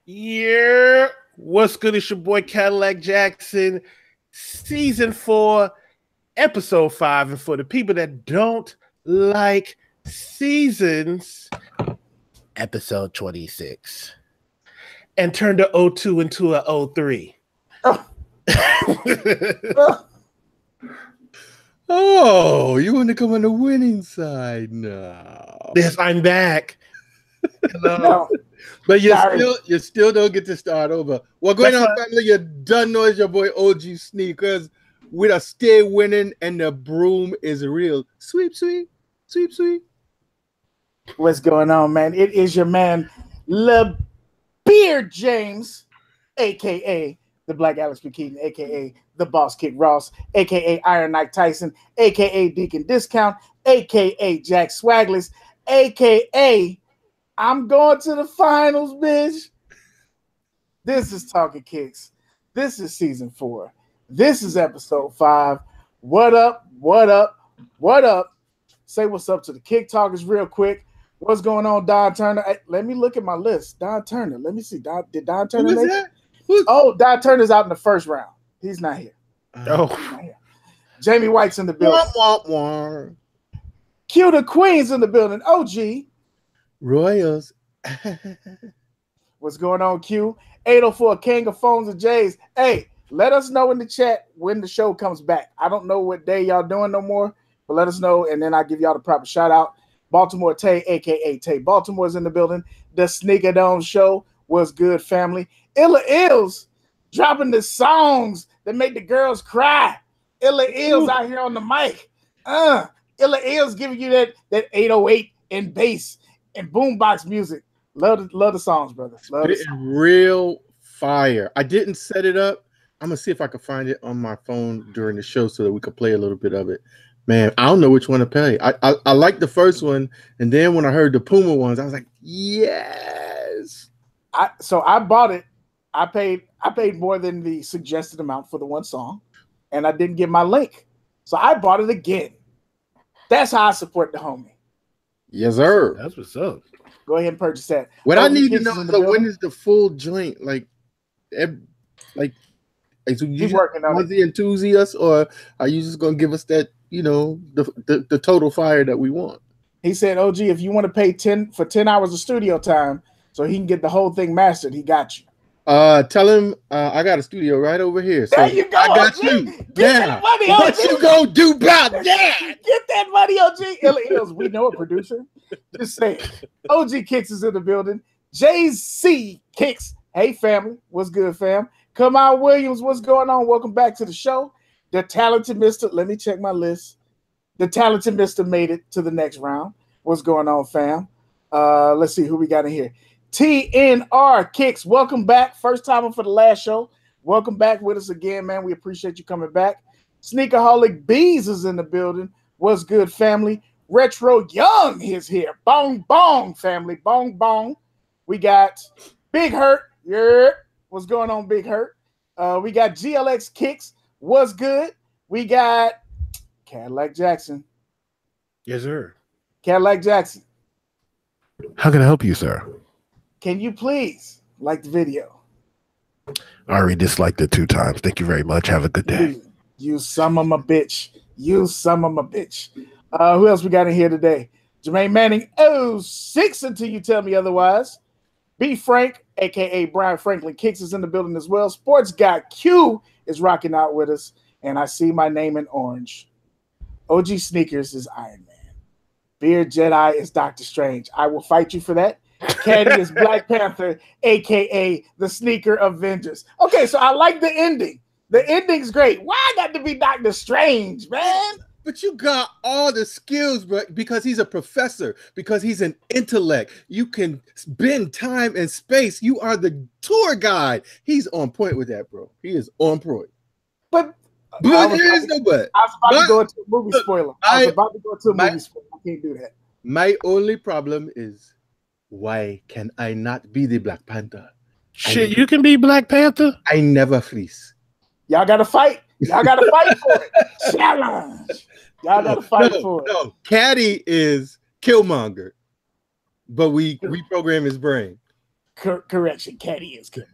Yeah, what's good? It's your boy Cadillac Jackson, season 4, episode 5. And for the people that don't like seasons, episode 26. And turn the O2 into a O3. Oh, you want to come on the winning side now? Yes, I'm back. No. But you still don't get to start over. What's going on, family? You done know it's your boy OG Sneakers with a stay winning, and the broom is real. Sweep, sweep, sweep, sweep. What's going on, man? It is your man, LeBeard James, aka the Black Alex McKeaton, aka the Boss Kick Ross, aka Iron Mike Tyson, aka Deacon Discount, aka Jack Swagless, aka I'm going to the finals, bitch. This is Talking Kicks. This is season 4. This is episode 5. What up? What up? What up? Say what's up to the Kick Talkers real quick. What's going on, Don Turner? Hey, let me look at my list. Don Turner. Let me see. Did Don Turner Who is make that? it? Oh, Don Turner's out in the first round. He's not here. He's not here. Jamie White's in the building. Q the Queen's in the building. OG. Royals. What's going on, Q? 804 King of Phones and J's. Hey, let us know in the chat when the show comes back. I don't know what day y'all doing no more, but let us know, and then I'll give y'all the proper shout out. Baltimore Tay, a.k.a. Tay Baltimore's in the building. The Sneaker Dome Show was good, family. Illa Ills dropping the songs that make the girls cry. Illa Ills out here on the mic. Illa Ills giving you that 808 and bass and boombox music. Love the songs, brother. Love it. Real fire. I didn't set it up. I'm gonna see if I can find it on my phone during the show so that we could play a little bit of it. Man, I don't know which one to play. I like the first one, and then when I heard the Puma ones, I was like, yes. So I bought it. I paid more than the suggested amount for the one song, and I didn't get my link. So I bought it again. That's how I support the homie. Yes, sir. That's what's up. Go ahead and purchase that. What I need to know is when is the full joint? So you working on the enthusiast, or are you just gonna give us that, the total fire that we want? He said, OG, if you want to pay 10 hours of studio time so he can get the whole thing mastered, he got you. Tell him I got a studio right over here. So there you go. I got OG. you. Get that money, OG. What you gonna do about that? Get that money, OG. Illa Ills, we know a producer. Just say it. OG Kicks is in the building. JC Kicks. Hey, family. What's good, fam? Kamal Williams, what's going on? Welcome back to the show. The talented Mr. Let me check my list. The talented Mr. made it to the next round. What's going on, fam? Let's see who we got in here. TNR Kicks, welcome back. First time for the last show. Welcome back with us again, man. We appreciate you coming back. Sneakerholic Bees is in the building. What's good, family? Retro Young is here. Bong Bong, family. Bong Bong. We got Big Hurt. Yeah. What's going on, Big Hurt? We got GLX Kicks. What's good? We got Cadillac Jackson. Yes, sir. Cadillac Jackson. How can I help you, sir? Can you please like the video? I already disliked it 2 times. Thank you very much. Have a good day. You son of a bitch. You son of a bitch. Who else we got in here today? Jermaine Manning 06 until you tell me otherwise. B. Frank, a.k.a. Brian Franklin Kicks is in the building as well. Sports Guy Q is rocking out with us. And I see my name in orange. OG Sneakers is Iron Man. Beard Jedi is Doctor Strange. I will fight you for that. Caddy is Black Panther, a.k.a. the Sneaker Avengers. Okay, so I like the ending. The ending's great. Why I got to be Doctor Strange, man? But you got all the skills, bro, because he's a professor, because he's an intellect. You can bend time and space. You are the tour guide. He's on point with that, bro. He is on point. But there is no but. I was about to go into a movie spoiler. I can't do that. My only problem is, why can I not be the Black Panther? Shit, you can be Black Panther? I never freeze. Y'all got to fight. Y'all got to fight for it. Challenge. Y'all got to fight for it. No, Caddy is Killmonger, but we reprogram his brain. Correction, Caddy is Killmonger.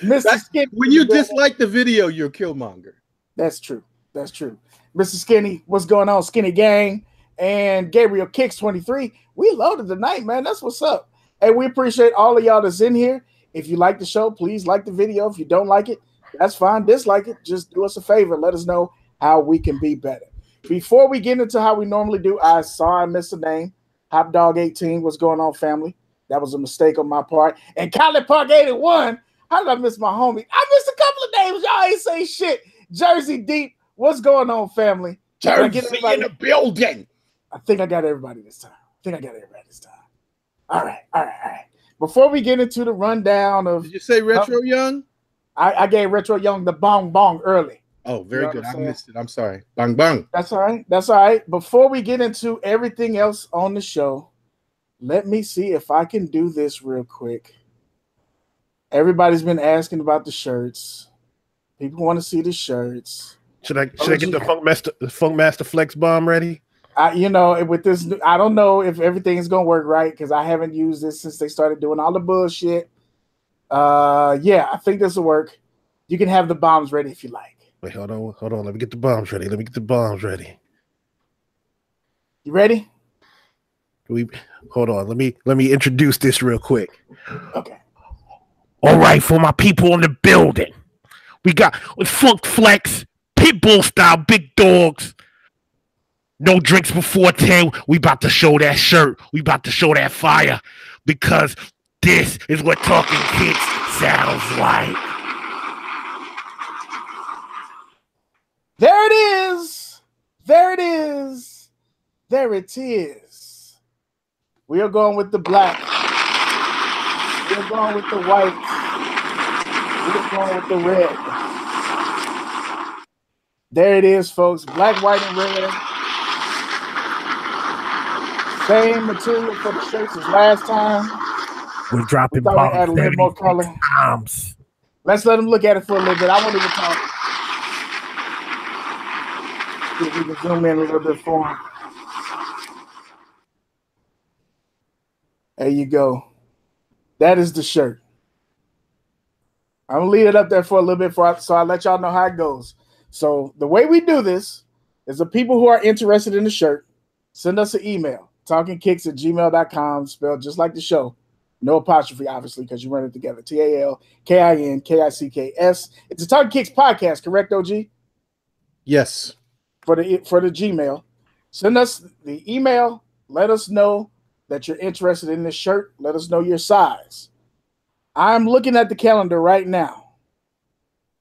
Mr. Skinny, when you dislike the video, you're a Killmonger. That's true. That's true. Mr. Skinny, what's going on, Skinny Gang? And Gabriel Kicks 23. We loaded tonight, man. That's what's up. And we appreciate all of y'all that's in here. If you like the show, please like the video. If you don't like it, that's fine. Dislike it. Just do us a favor. Let us know how we can be better. Before we get into how we normally do, I saw I missed a name. Hop Dog 18. What's going on, family? That was a mistake on my part. And College Park 81. How did I miss my homie? I missed a couple of names. Y'all ain't say shit. Jersey Deep. What's going on, family? Jersey in the building. I think I got everybody this time. All right. Before we get into the rundown of... Did you say Retro Young? I gave Retro Young the bong bong early. Oh, very good. I missed it. I'm sorry. Bang, bang. That's all right. Before we get into everything else on the show, let me see if I can do this real quick. Everybody's been asking about the shirts. People want to see the shirts. Should I get the Funk Master Flex Bomb ready? With this, I don't know if everything is gonna work right because I haven't used this since they started doing all the bullshit. Yeah, I think this will work. You can have the bombs ready if you like. Wait, hold on. Let me get the bombs ready. You ready? Hold on. Let me introduce this real quick. Okay. All right, for my people in the building, we got Funk Flex, Pitbull style, big dogs. No drinks before 10. We about to show that shirt. We about to show that fire because this is what Talking Kicks sounds like. There it is. We are going with the black. We're going with the white. We're going with the red. There it is, folks. Black, white, and red. Same material for the shirts as last time. We're dropping bombs. We add a little more color. Times. Let's let them look at it for a little bit. I won't even talk. See if we can zoom in a little bit for them. There you go. That is the shirt. I'm going to leave it up there for a little bit so I'll let y'all know how it goes. So the way we do this is the people who are interested in the shirt, send us an email. TalkingKicks@gmail.com, spelled just like the show. No apostrophe, obviously, because you run it together. TalkingKicks. It's a Talking Kicks podcast, correct, OG? Yes. For the Gmail. Send us the email. Let us know that you're interested in this shirt. Let us know your size. I'm looking at the calendar right now.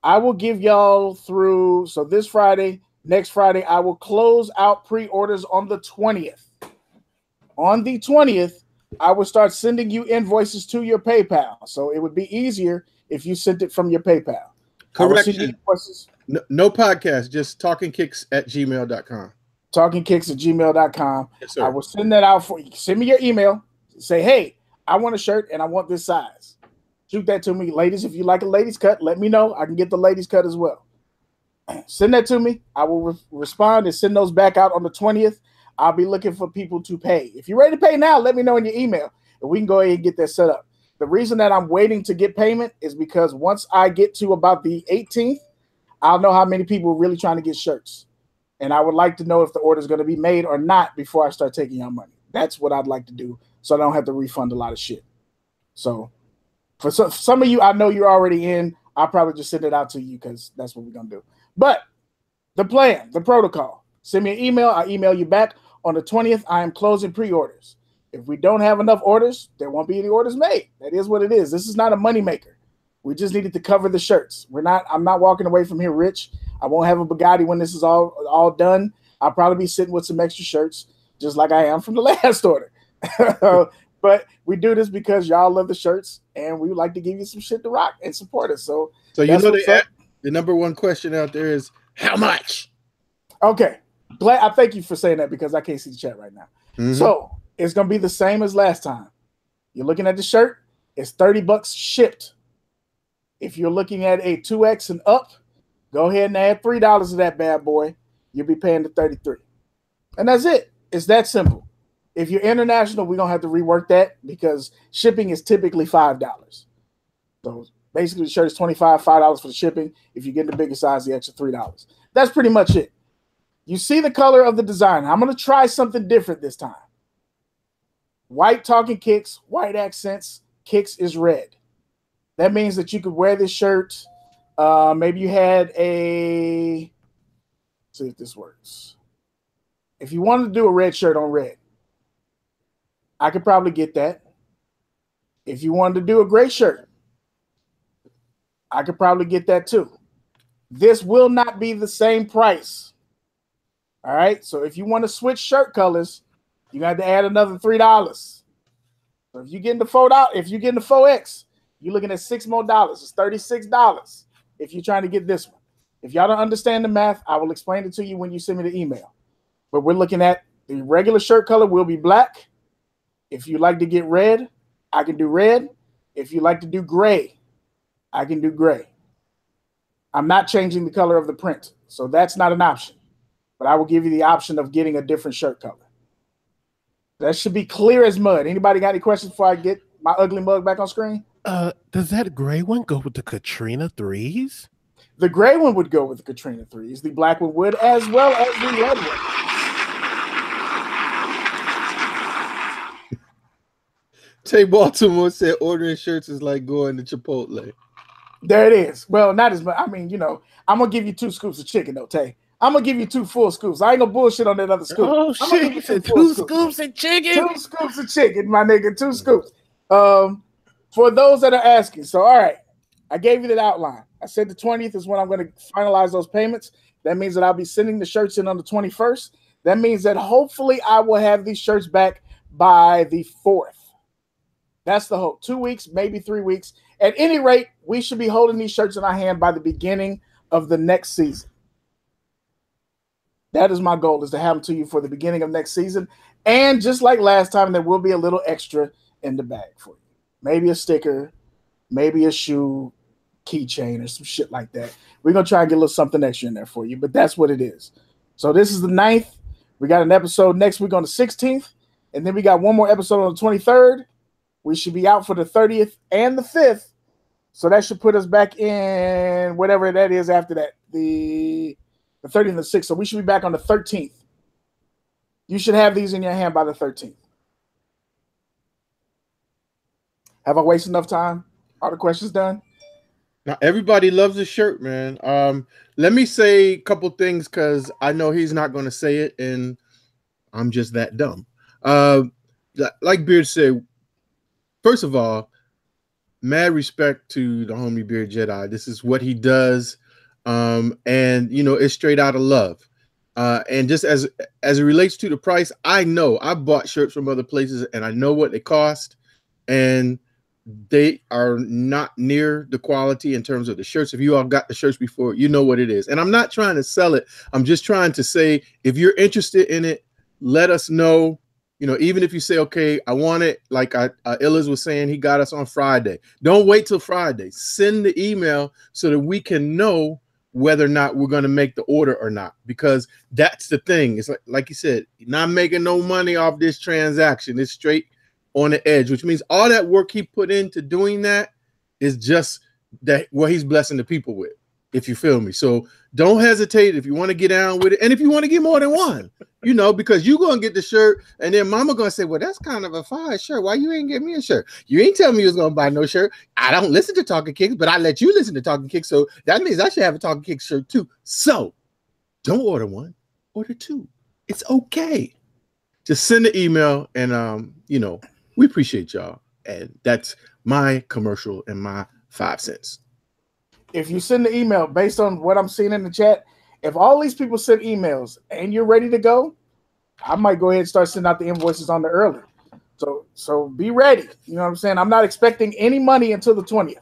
I will give y'all through, so this Friday, next Friday, I will close out pre-orders on the 20th. On the 20th, I will start sending you invoices to your PayPal. So it would be easier if you sent it from your PayPal. Correction. No podcast, just talkingkicks@gmail.com. Talkingkicks@gmail.com. Yes, sir. I will send that out for you. Send me your email. Say, hey, I want a shirt and I want this size. Shoot that to me. Ladies, if you like a ladies cut, let me know. I can get the ladies cut as well. Send that to me. I will respond and send those back out on the 20th. I'll be looking for people to pay. If you're ready to pay now, let me know in your email, and we can go ahead and get that set up. The reason that I'm waiting to get payment is because once I get to about the 18th, I'll know how many people are really trying to get shirts. And I would like to know if the order is going to be made or not before I start taking your money. That's what I'd like to do so I don't have to refund a lot of shit. So for some of you, I know you're already in. I'll probably just send it out to you because that's what we're going to do. But the plan, the protocol, send me an email. I'll email you back. On the 20th, I am closing pre-orders. If we don't have enough orders, there won't be any orders made. That is what it is. This is not a moneymaker. We just needed to cover the shirts. I'm not walking away from here rich. I won't have a Bugatti when this is all done. I'll probably be sitting with some extra shirts, just like I am from the last order. But we do this because y'all love the shirts, and we would like to give you some shit to rock and support us. So you know the number one question out there is, how much? Okay. Glad I thank you for saying that because I can't see the chat right now. Mm-hmm. So it's gonna be the same as last time. You're looking at the shirt, it's $30 shipped. If you're looking at a 2X and up, go ahead and add $3 to that bad boy. You'll be paying the $33. And that's it. It's that simple. If you're international, we're gonna have to rework that because shipping is typically $5. So basically, the shirt is $5 for the shipping. If you get the bigger size, the extra $3. That's pretty much it. You see the color of the design. I'm gonna try something different this time. White talking kicks, white accents. Kicks is red. That means that you could wear this shirt. Maybe you had a. Let's see if this works. If you wanted to do a red shirt on red, I could probably get that. If you wanted to do a gray shirt, I could probably get that too. This will not be the same price. All right. So if you want to switch shirt colors, you got to add another $3. So if you get into if you get into 4X, you're looking at $6 more. It's $36 if you're trying to get this one. If y'all don't understand the math, I will explain it to you when you send me the email. But we're looking at the regular shirt color will be black. If you like to get red, I can do red. If you like to do gray, I can do gray. I'm not changing the color of the print, so that's not an option. But I will give you the option of getting a different shirt color. That should be clear as mud. Anybody got any questions before I get my ugly mug back on screen? Does that gray one go with the Katrina 3s? The gray one would go with the Katrina 3s. The black one would, as well as the red one. Tay Baltimore said ordering shirts is like going to Chipotle. There it is. Well, not as much. I mean, I'm going to give you 2 scoops of chicken, though, Tay. I'm going to give you 2 full scoops. I ain't going to bullshit on that other scoop. Oh, shit. You said 2 scoops of chicken? 2 scoops of chicken, my nigga. 2 scoops. For those that are asking. So, all right. I gave you that outline. I said the 20th is when I'm going to finalize those payments. That means that I'll be sending the shirts in on the 21st. That means that hopefully I will have these shirts back by the 4th. That's the hope. 2 weeks, maybe 3 weeks. At any rate, we should be holding these shirts in our hand by the beginning of the next season. That is my goal, is to have them to you for the beginning of next season. And just like last time, there will be a little extra in the bag for you. Maybe a sticker, maybe a shoe, keychain, or some shit like that. We're going to try and get a little something extra in there for you, but that's what it is. So this is the 9th. We got an episode next week on the 16th, and then we got one more episode on the 23rd. We should be out for the 30th and the 5th. So that should put us back in whatever that is after that, the 30th and the 6th. So we should be back on the 13th. You should have these in your hand by the 13th. Have I wasted enough time? Are the questions done? Now, everybody loves the shirt, man. Let me say a couple things because I know he's not going to say it, and I'm just that dumb. Like Beard said, first of all, mad respect to the homie Beard Jedi. This is what he does, and it's straight out of love. And just as it relates to the price, I know I bought shirts from other places, and I know what they cost, and they are not near the quality in terms of the shirts. If you all got the shirts before, you know what it is. And I'm not trying to sell it. I'm just trying to say, if you're interested in it, let us know. Even if you say, okay, I want it, like Illis was saying, he got us on Friday. Don't wait till Friday. Send the email so that we can know whether or not we're going to make the order or not, because that's the thing. It's like you said, you're not making no money off this transaction. It's straight on the edge, which means all that work he put into doing that is just that what he's blessing the people with, if you feel me. So don't hesitate if you want to get down with it. And if you want to get more than one, because you're going to get the shirt and then mama going to say, well, that's kind of a fine shirt. Why you ain't get me a shirt? You ain't telling me you was going to buy no shirt. I don't listen to Talking Kicks, but I let you listen to Talking Kicks. So that means I should have a Talking Kicks shirt too. So don't order one, order 2. It's okay. Just send the email and, we appreciate y'all. And that's my commercial and my 5 cents. If you send the email based on what I'm seeing in the chat, if all these people send emails and you're ready to go, I might go ahead and start sending out the invoices on the early. So be ready. You know what I'm saying? I'm not expecting any money until the 20th.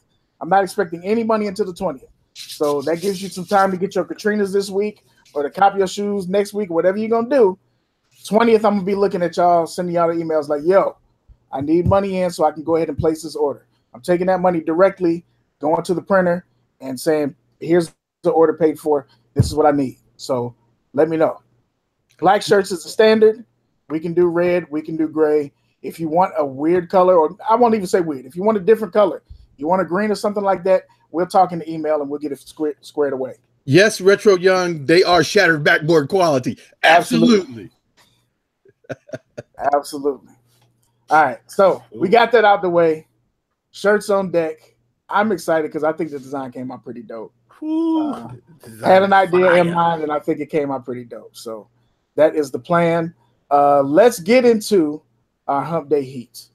So that gives you some time to get your Katrinas this week or to copy your shoes next week, whatever you're going to do. 20th, I'm going to be looking at y'all, sending y'all the emails like, yo, I need money in so I can go ahead and place this order. I'm taking that money directly, going to the printer and saying, here's the order paid for. This is what I need. So let me know. Black shirts is the standard. We can do red. We can do gray. If you want a weird color, or I won't even say weird. If you want a different color, you want a green or something like that, we'll talk in the email and we'll get it squared away. Yes, Retro Young, they are shattered backboard quality. Absolutely. Absolutely. All right, so we got that out the way. Shirts on deck. I'm excited because I think the design came out pretty dope. Had an idea in mind, and I think it came out pretty dope. So that is the plan. Let's get into our Hump Day Heat.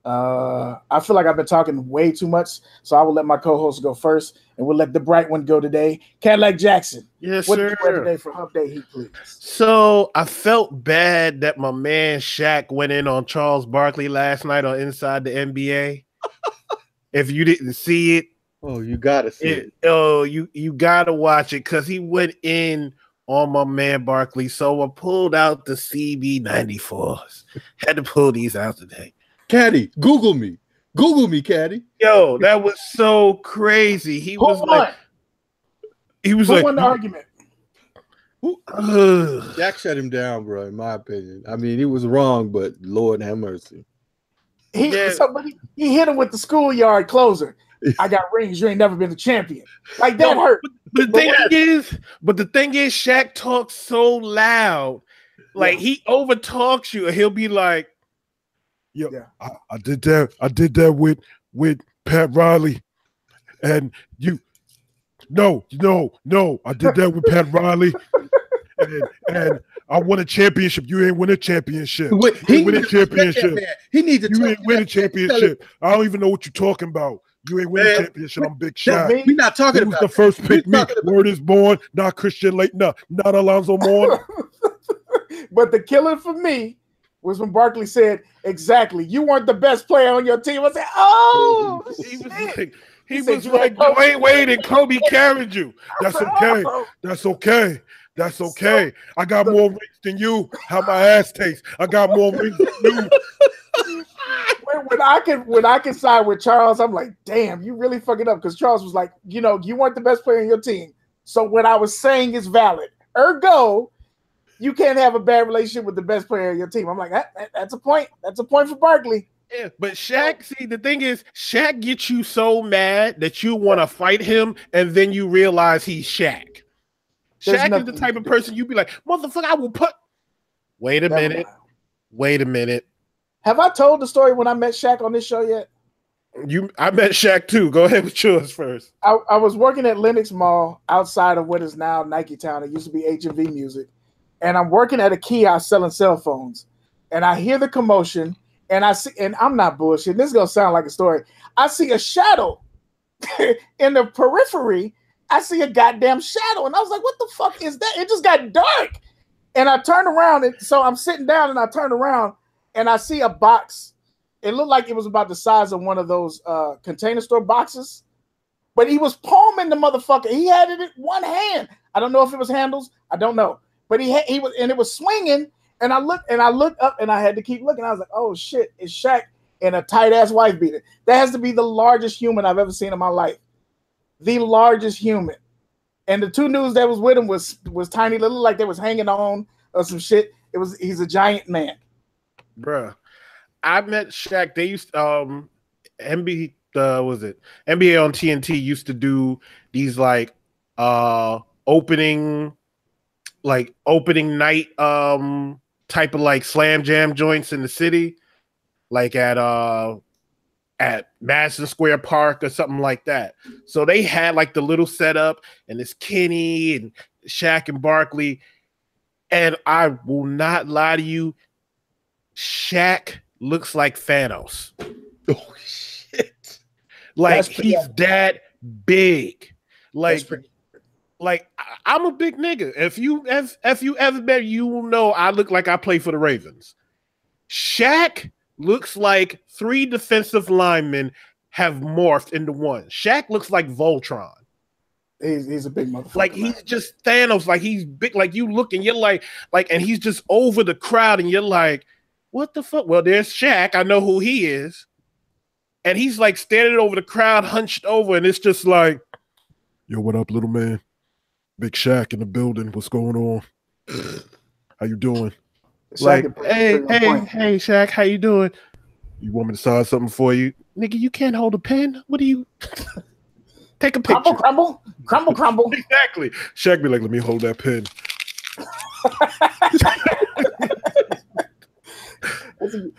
I feel like I've been talking way too much, so I will let my co-host go first, and we'll let the bright one go today. Cadillac Jackson. Yes, what sir. What do you wear today for Hump Day Heat, please? So I felt bad that my man Shaq went in on Charles Barkley last night on Inside the NBA. If you didn't see it, oh, you gotta see it. Oh, you gotta watch it because he went in on my man Barkley. So I pulled out the CB94s. Had to pull these out today. Caddy, Google me, Caddy. Yo, that was so crazy. He was like, Who won the argument? Jack shut him down, bro. In my opinion, I mean, he was wrong, but Lord have mercy. He hit him with the schoolyard closer. I got rings. You ain't never been a champion. Like that hurt. But the thing is, Shaq talks so loud, like he overtalks you, and he'll be like, "Yo, I did that. I did that with Pat Riley, and you." No. I did that with Pat Riley, and I won a championship. You ain't win a championship. He win a championship. He needs to. You ain't win a championship. I don't even know what you're talking about. You ain't win a championship. I'm Big Shaq. We're not talking about the first pick. Me, Word is born. Not Christian Lake. No, not Alonzo Mourning. But the killer for me was when Barkley said, "Exactly, you weren't the best player on your team." I said, "Oh, he was like Dwayne Wade and Kobe carried you. That's okay. That's okay. That's okay. I got more rings than you. How my ass tastes. I got more rings than you." When I can side with Charles, I'm like, damn, you really fucking up. Because Charles was like, you weren't the best player on your team. So what I was saying is valid. Ergo, you can't have a bad relationship with the best player on your team. I'm like, that's a point. That's a point for Barkley. Yeah, but Shaq, see, the thing is, Shaq gets you so mad that you want to fight him, and then you realize he's Shaq. Shaq is the type of person you be like, motherfucker, I will put. Wait a minute. Have I told the story when I met Shaq on this show yet? I met Shaq too. Go ahead with yours first. I was working at Lenox Mall outside of what is now Nike Town. It used to be HMV Music. And I'm working at a kiosk selling cell phones. And I hear the commotion. And I see, and I'm not bullshitting. This is going to sound like a story. I see a shadow in the periphery. I see a goddamn shadow. And I was like, what the fuck is that? It just got dark. And I turned around. And so I'm sitting down and I turn around and I see a box. It looked like it was about the size of one of those container store boxes. But he was palming the motherfucker. He had it in one hand. I don't know if it was handles. I don't know. But he was, and it was swinging. And I looked up and I had to keep looking. I was like, oh shit, it's Shaq in a tight ass wife beater. That has to be the largest human I've ever seen in my life. The largest human. And the two dudes that was with him was tiny little, like they was hanging on or some shit. He's a giant man. Bruh. I met Shaq. They used NBA on TNT used to do these like opening night type of like slam jam joints in the city, like at Madison Square Park or something like that. So they had like the little setup and it's Kenny and Shaq and Barkley. And I will not lie to you, Shaq looks like Thanos. Oh shit! Like he's that big. Like I'm a big nigga. If you ever met, you will know I look like I play for the Ravens. Shaq looks like 3 defensive linemen have morphed into one. Shaq looks like Voltron. He's a big motherfucker. Like he's just Thanos. Like he's big. Like you look and you're like, and he's just over the crowd, and you're like, what the fuck? Well, there's Shaq. I know who he is. And he's like standing over the crowd, hunched over, and it's just like, yo, what up, little man? Big Shaq in the building. What's going on? How you doing? Like, Shaq hey, is pretty on point. hey, Shaq, how you doing? You want me to sign something for you? Nigga, you can't hold a pen. What do you take a picture? Crumble. Exactly. Shaq be like, let me hold that pen.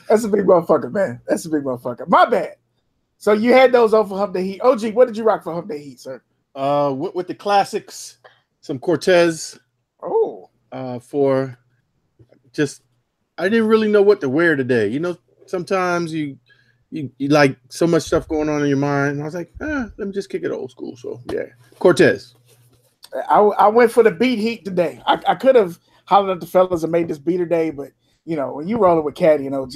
That's a big motherfucker, man. That's a big motherfucker. My bad. So you had those over Hump Day Heat. OG, what did you rock for Hump Day Heat, sir? With the classics, some Cortez. Oh, For just, I didn't really know what to wear today. You know, sometimes you like so much stuff going on in your mind. And I was like, let me just kick it old school. So yeah, Cortez. I went for the beat Heat today. I could have hollered at the fellas and made this beater day, but you know, when you rolling with Caddy and OG,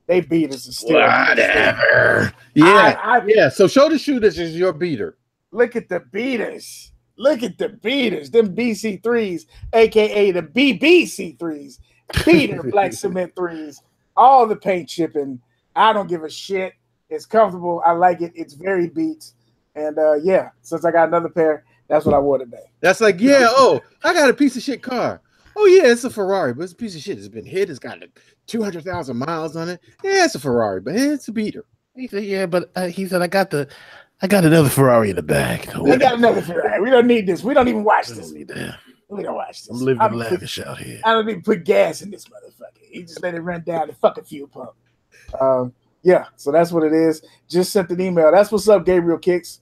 they beaters is still Whatever. Yeah. So show the shooters is your beater. Look at the beaters. Look at the beaters. Them BC3s, aka the BBC3s. Beater black cement threes. All the paint chipping. I don't give a shit. It's comfortable. I like it. It's very beats. And yeah, since I got another pair, that's what I wore today. That's like, yeah, I got a piece of shit car. Oh, yeah, it's a Ferrari, but it's a piece of shit. It's been hit. It's got like 200,000 miles on it. Yeah, it's a Ferrari, but it's a beater. He said, yeah, but he said, I got another Ferrari in the bag. I got another Ferrari. We don't need this. We don't even watch this. We don't watch this. I'm living lavish out here. I don't even put gas in this motherfucker. He just let it run down the fucking fuel pump. Yeah, so that's what it is. Just sent an email. That's what's up, Gabriel Kicks.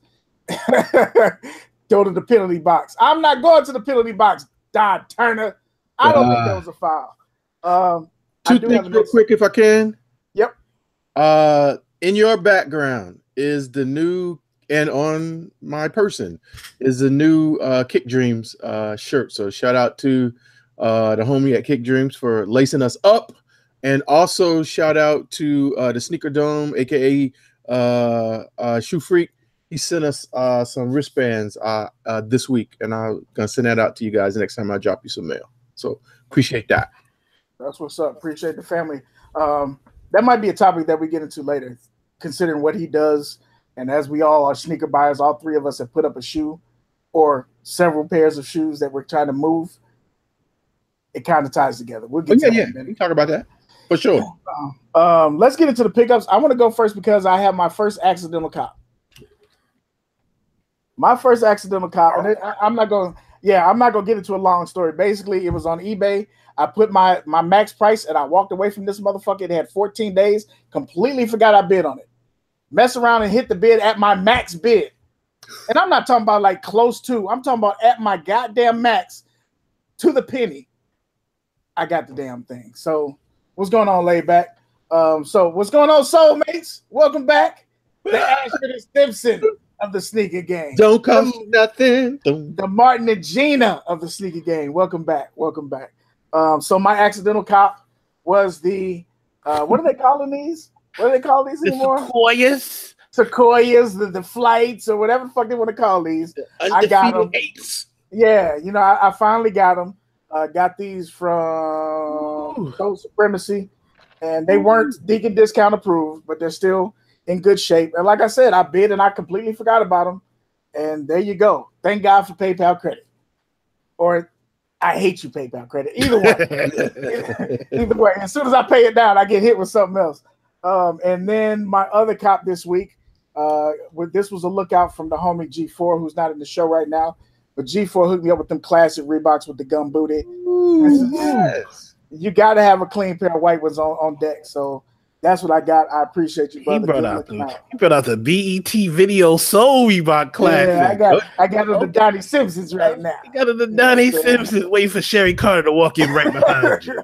Go to the penalty box. I'm not going to the penalty box, Don Turner. I don't think that was a foul. Two things real quick, if I can. Yep. In your background is the new, and on my person is the new Kick Dreams shirt. So shout out to the homie at Kick Dreams for lacing us up, and also shout out to the Sneaker Dome, aka Shoe Freak. He sent us some wristbands this week, and I'm gonna send that out to you guys next time I drop you some mail. So appreciate that. That's what's up. Appreciate the family. That might be a topic that we get into later, considering what he does. And as we all are sneaker buyers, all three of us have put up a shoe or several pairs of shoes that we're trying to move. It kind of ties together. We'll get to that. We can talk about that for sure. Let's get into the pickups. I want to go first because I have my first accidental cop. My first accidental cop, and I'm not going to get into a long story. Basically, it was on eBay. I put my max price and I walked away from this motherfucker. It had 14 days. Completely forgot I bid on it. Mess around and hit the bid at my max bid. And I'm not talking about like close to. I'm talking about at my goddamn max to the penny. I got the damn thing. So what's going on, laid back? So what's going on, soulmates? Welcome back. The Ashford and Simpson of the sneaker game. Don't cost nothing. The Martin and Gina of the sneaker game. Welcome back. Welcome back. So my accidental cop was the what are they calling these? What do they call these anymore? Sequoias, the flights, or whatever the fuck they want to call these. I got them. Yeah, you know, I finally got them. Got these from Code Supremacy, and they weren't Deacon Discount approved, but they're still in good shape. And like I said, I bid and I completely forgot about them. And there you go. Thank God for PayPal credit. Or I hate you, PayPal credit. Either way. Either way. As soon as I pay it down, I get hit with something else. And then my other cop this week, this was a lookout from the homie G4, who's not in the show right now. But G4 hooked me up with them classic Reeboks with the gum booty. Yes. You got to have a clean pair of white ones on deck. So that's what I got. I appreciate you, brother. He brought out the BET Video Soul Reebok classic. Yeah, I got the Donnie Simpsons right now. You got the Donnie Simpsons waiting for Sherry Carter to walk in right behind you.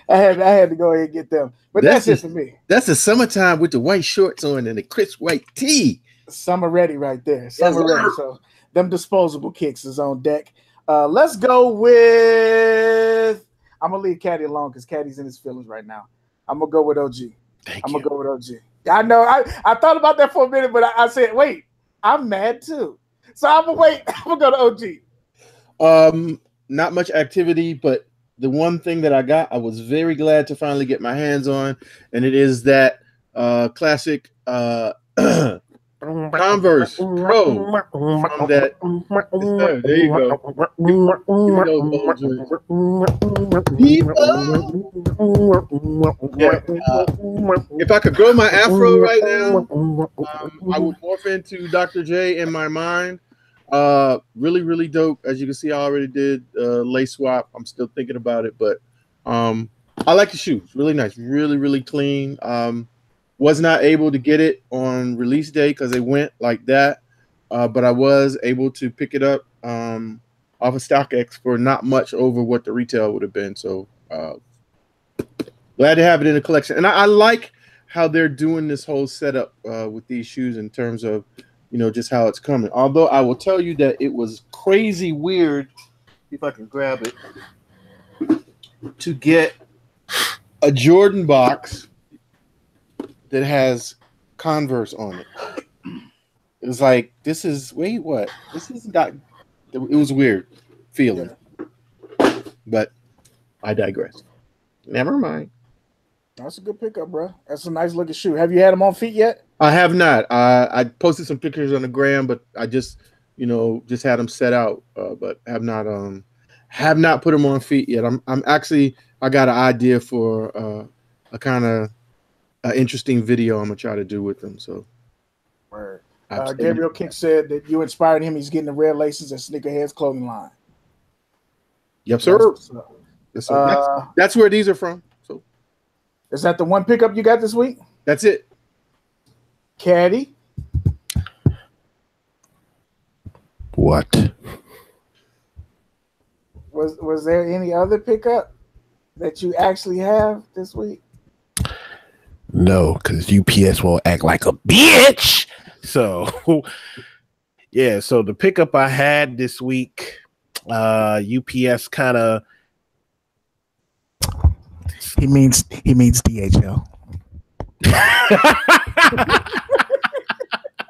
I had to go ahead and get them. But that's it for me. That's the summertime with the white shorts on and the crisp white tee. Summer ready right there. Summer ready. So them disposable kicks is on deck. Let's go with I'm gonna leave Caddy alone because Caddy's in his feelings right now. I'm gonna go with OG. I'm gonna go with OG. I know I thought about that for a minute, but I said, wait, I'm mad too. So I'm gonna wait. I'm gonna go to OG. Not much activity, but the one thing that I got, I was very glad to finally get my hands on, and it is that classic Converse Pro from that. Yes, sir. There you go. Give me those old joints. Yeah. If I could grow my afro right now, I would morph into Dr. J in my mind. Really, really dope. As you can see, I already did lace swap. I'm still thinking about it, but I like the shoes. Really nice. Really, really clean. Was not able to get it on release day because they went like that, but I was able to pick it up off of StockX for not much over what the retail would have been. So glad to have it in the collection. And I like how they're doing this whole setup with these shoes in terms of, just how it's coming. Although I will tell you that it was crazy weird, if I can grab it, to get a Jordan box that has Converse on it. It was like, this is not, it was weird feeling. Yeah. But I digress. Never mind. That's a good pickup, bro. That's a nice looking shoe. Have you had them on feet yet? I have not. I posted some pictures on the gram, but I just had them set out, but have not put them on feet yet. I'm actually, I got an idea for a kind of interesting video I'm gonna try to do with them. So, Gabriel Kick said that you inspired him. He's getting the red laces at Sneakerheads clothing line. Yep, sir. That's where these are from. So, is that the one pickup you got this week? That's it. Caddy. What? Was there any other pickup that you actually have this week? No, because UPS will act like a bitch. So, yeah. So the pickup I had this week, UPS kind of. He means DHL.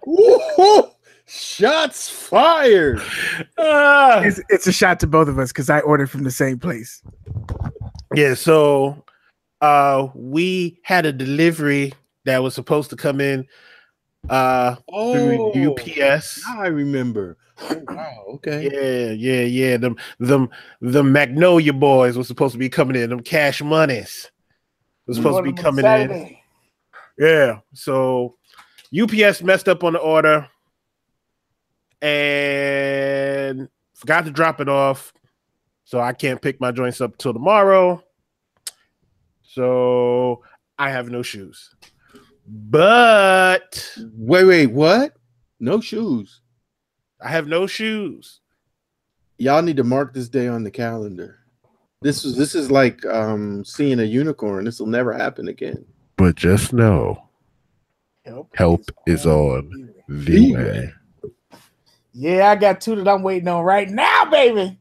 Ooh, shots fired. It's a shot to both of us because I ordered from the same place. Yeah. So. We had a delivery that was supposed to come in through UPS. I remember. Oh, wow. Okay. Yeah. The Magnolia boys were supposed to be coming in. Them cash monies were supposed to be coming in. Yeah. So UPS messed up on the order and forgot to drop it off. So I can't pick my joints up till tomorrow. So I have no shoes. But wait, what? No shoes. I have no shoes. Y'all need to mark this day on the calendar. This is like seeing a unicorn. This will never happen again. But just know, help is on the way. Yeah, I got two that I'm waiting on right now, baby.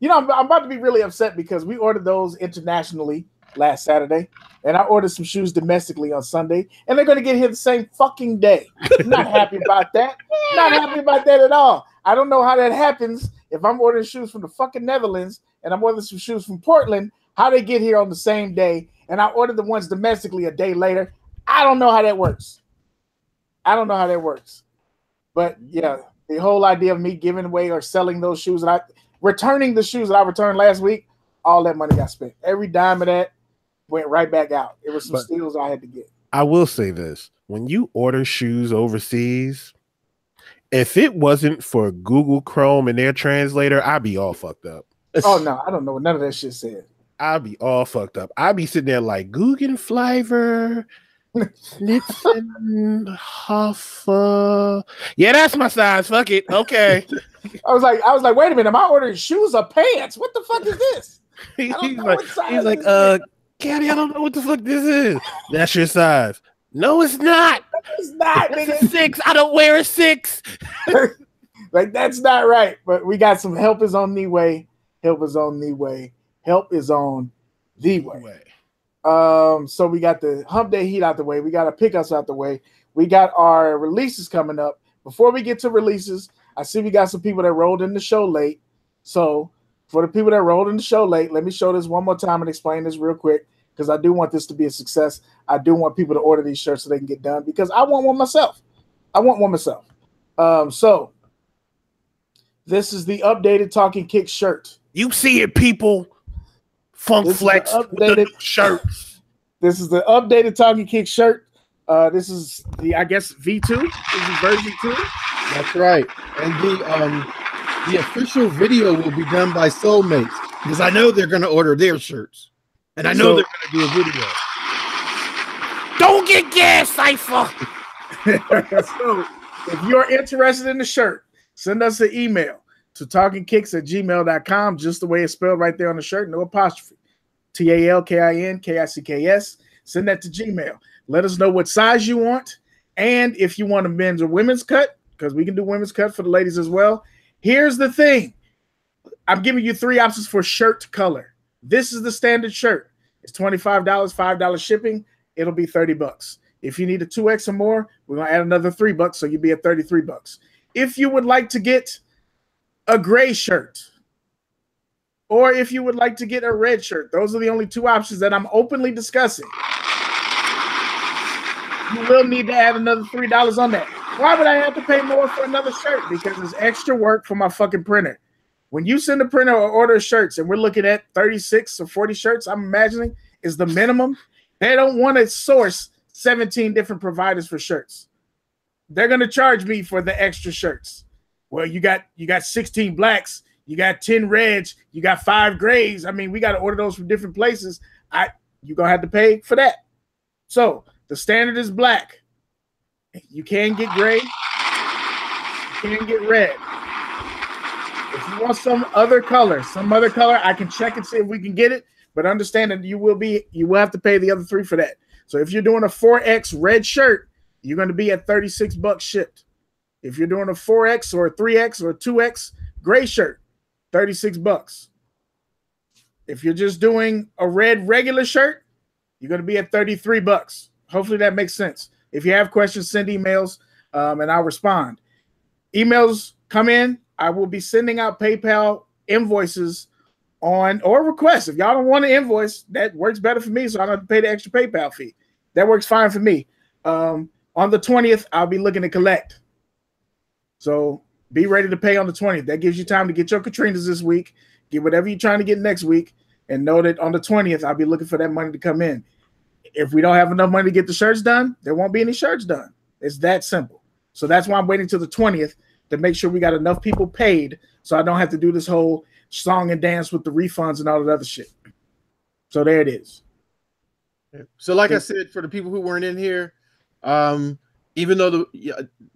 I'm about to be really upset because we ordered those internationally last Saturday, and I ordered some shoes domestically on Sunday, and they're going to get here the same fucking day. Not happy about that. Not happy about that at all. I don't know how that happens. If I'm ordering shoes from the fucking Netherlands and I'm ordering some shoes from Portland, how they get here on the same day, and I ordered the ones domestically a day later. I don't know how that works. But yeah, the whole idea of me giving away or selling those shoes and returning the shoes that I returned last week, all that money got spent. Every dime of that went right back out. It was some steals I had to get. I will say this. When you order shoes overseas, if it wasn't for Google Chrome and their translator, I'd be all fucked up. Oh, no. I don't know what none of that shit said. I'd be all fucked up. I'd be sitting there like, Guggenfleiver, Schnitzen, Hoffa. Yeah, that's my size. Fuck it. Okay. I was like, wait a minute. Am I ordering shoes or pants? What the fuck is this? He's like, Caddy, I don't know what the fuck this is. That's your size. No, it's not. It's not, nigga. It's a 6. I don't wear a 6. Like, that's not right. But we got some help is on the way. Help is on the way. So we got the hump day heat out the way. We got our pickups out the way. We got our releases coming up. Before we get to releases, I see we got some people that rolled in the show late. So for the people that rolled in the show late, let me show this one more time and explain this real quick because I do want this to be a success. I do want people to order these shirts so they can get done because I want one myself. I want one myself. So this is the updated Talking Kick shirt. You see it, people. Funk Flex with the new shirt. This is the updated Talking Kick shirt. This is the, I guess, V2. This is version 2. That's right. And the official video will be done by Soulmates because I know they're going to order their shirts. And I know they're going to do a video. Don't get gas, Cypher. So if you're interested in the shirt, send us an email to talkingkicks@gmail.com, just the way it's spelled right there on the shirt, no apostrophe. TALKINKICKS. Send that to Gmail. Let us know what size you want. And if you want a men's or women's cut, because we can do women's cut for the ladies as well. Here's the thing. I'm giving you 3 options for shirt color. This is the standard shirt. It's $25, $5 shipping. It'll be $30. If you need a 2X or more, we're going to add another $3, so you'll be at $33. If you would like to get a gray shirt, or if you would like to get a red shirt, those are the only 2 options that I'm openly discussing. You will need to add another $3 on that. Why would I have to pay more for another shirt? Because it's extra work for my fucking printer. When you send a printer or order shirts, and we're looking at 36 or 40 shirts, I'm imagining is the minimum. They don't want to source 17 different providers for shirts. They're going to charge me for the extra shirts. Well, you got 16 blacks, you got 10 reds, you got 5 grays. I mean, we got to order those from different places. You're going to have to pay for that. So the standard is black. You can get gray. You can get red. If you want some other color, I can check and see if we can get it. But understand that you will have to pay the other 3 for that. So if you're doing a 4X red shirt, you're going to be at $36 shipped. If you're doing a 4X or a 3X or a 2X gray shirt, $36. If you're just doing a red regular shirt, you're going to be at $33. Hopefully that makes sense. If you have questions, send emails and I'll respond. Emails come in. I will be sending out PayPal invoices or requests. If y'all don't want an invoice, that works better for me, so I don't have to pay the extra PayPal fee. That works fine for me. On the 20th, I'll be looking to collect. So be ready to pay on the 20th. That gives you time to get your Katrinas this week, get whatever you're trying to get next week, and know that on the 20th, I'll be looking for that money to come in. If we don't have enough money to get the shirts done, there won't be any shirts done. It's that simple. So that's why I'm waiting till the 20th to make sure we got enough people paid so I don't have to do this whole song and dance with the refunds and all that other shit. So there it is. So like I said, for the people who weren't in here, even though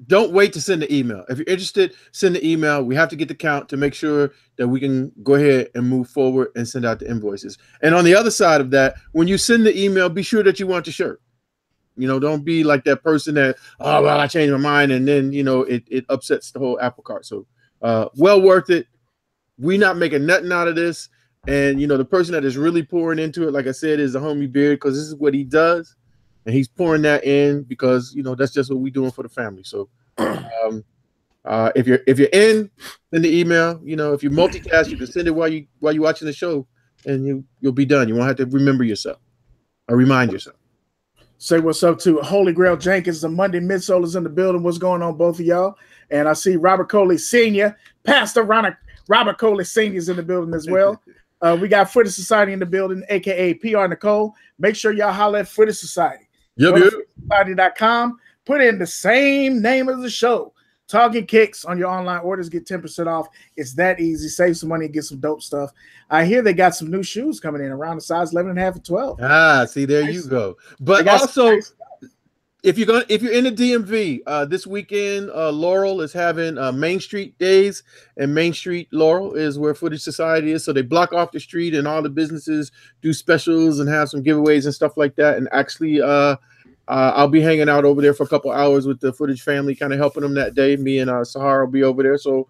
don't wait to send the email. If you're interested, send the email. We have to get the count to make sure that we can go ahead and move forward and send out the invoices. And on the other side of that, when you send the email, be sure that you want the shirt. Don't be like that person that, oh, well, I changed my mind. And then, it upsets the whole apple cart. So well worth it. We're not making nothing out of this. And, the person that is really pouring into it, like I said, is the homie Beard, because this is what he does. And he's pouring that in because, that's just what we're doing for the family. So if you're in, send the email. If you multitask, you can send it while you're watching the show, and you'll be done. You won't have to remember yourself or remind yourself. Say what's up to Holy Grail Jenkins. The Monday Midsole is in the building. What's going on, both of y'all? And I see Robert Coley Sr., Pastor Robert Coley Sr. is in the building as well. We got Footage Society in the building, a.k.a. PR Nicole. Make sure y'all holler at Footage Society. Yep. Society.com. Put in the same name of the show. Talking Kicks on your online orders. Get 10% off. It's that easy. Save some money and get some dope stuff. I hear they got some new shoes coming in around the size 11.5 and 12. See, there you go. But also, if you're in the DMV this weekend, Laurel is having Main Street Days, and Main Street Laurel is where Footage Society is. So they block off the street, and all the businesses do specials and have some giveaways and stuff like that. And actually, I'll be hanging out over there for a couple hours with the Footage family, kind of helping them that day. Me and Sahara will be over there. So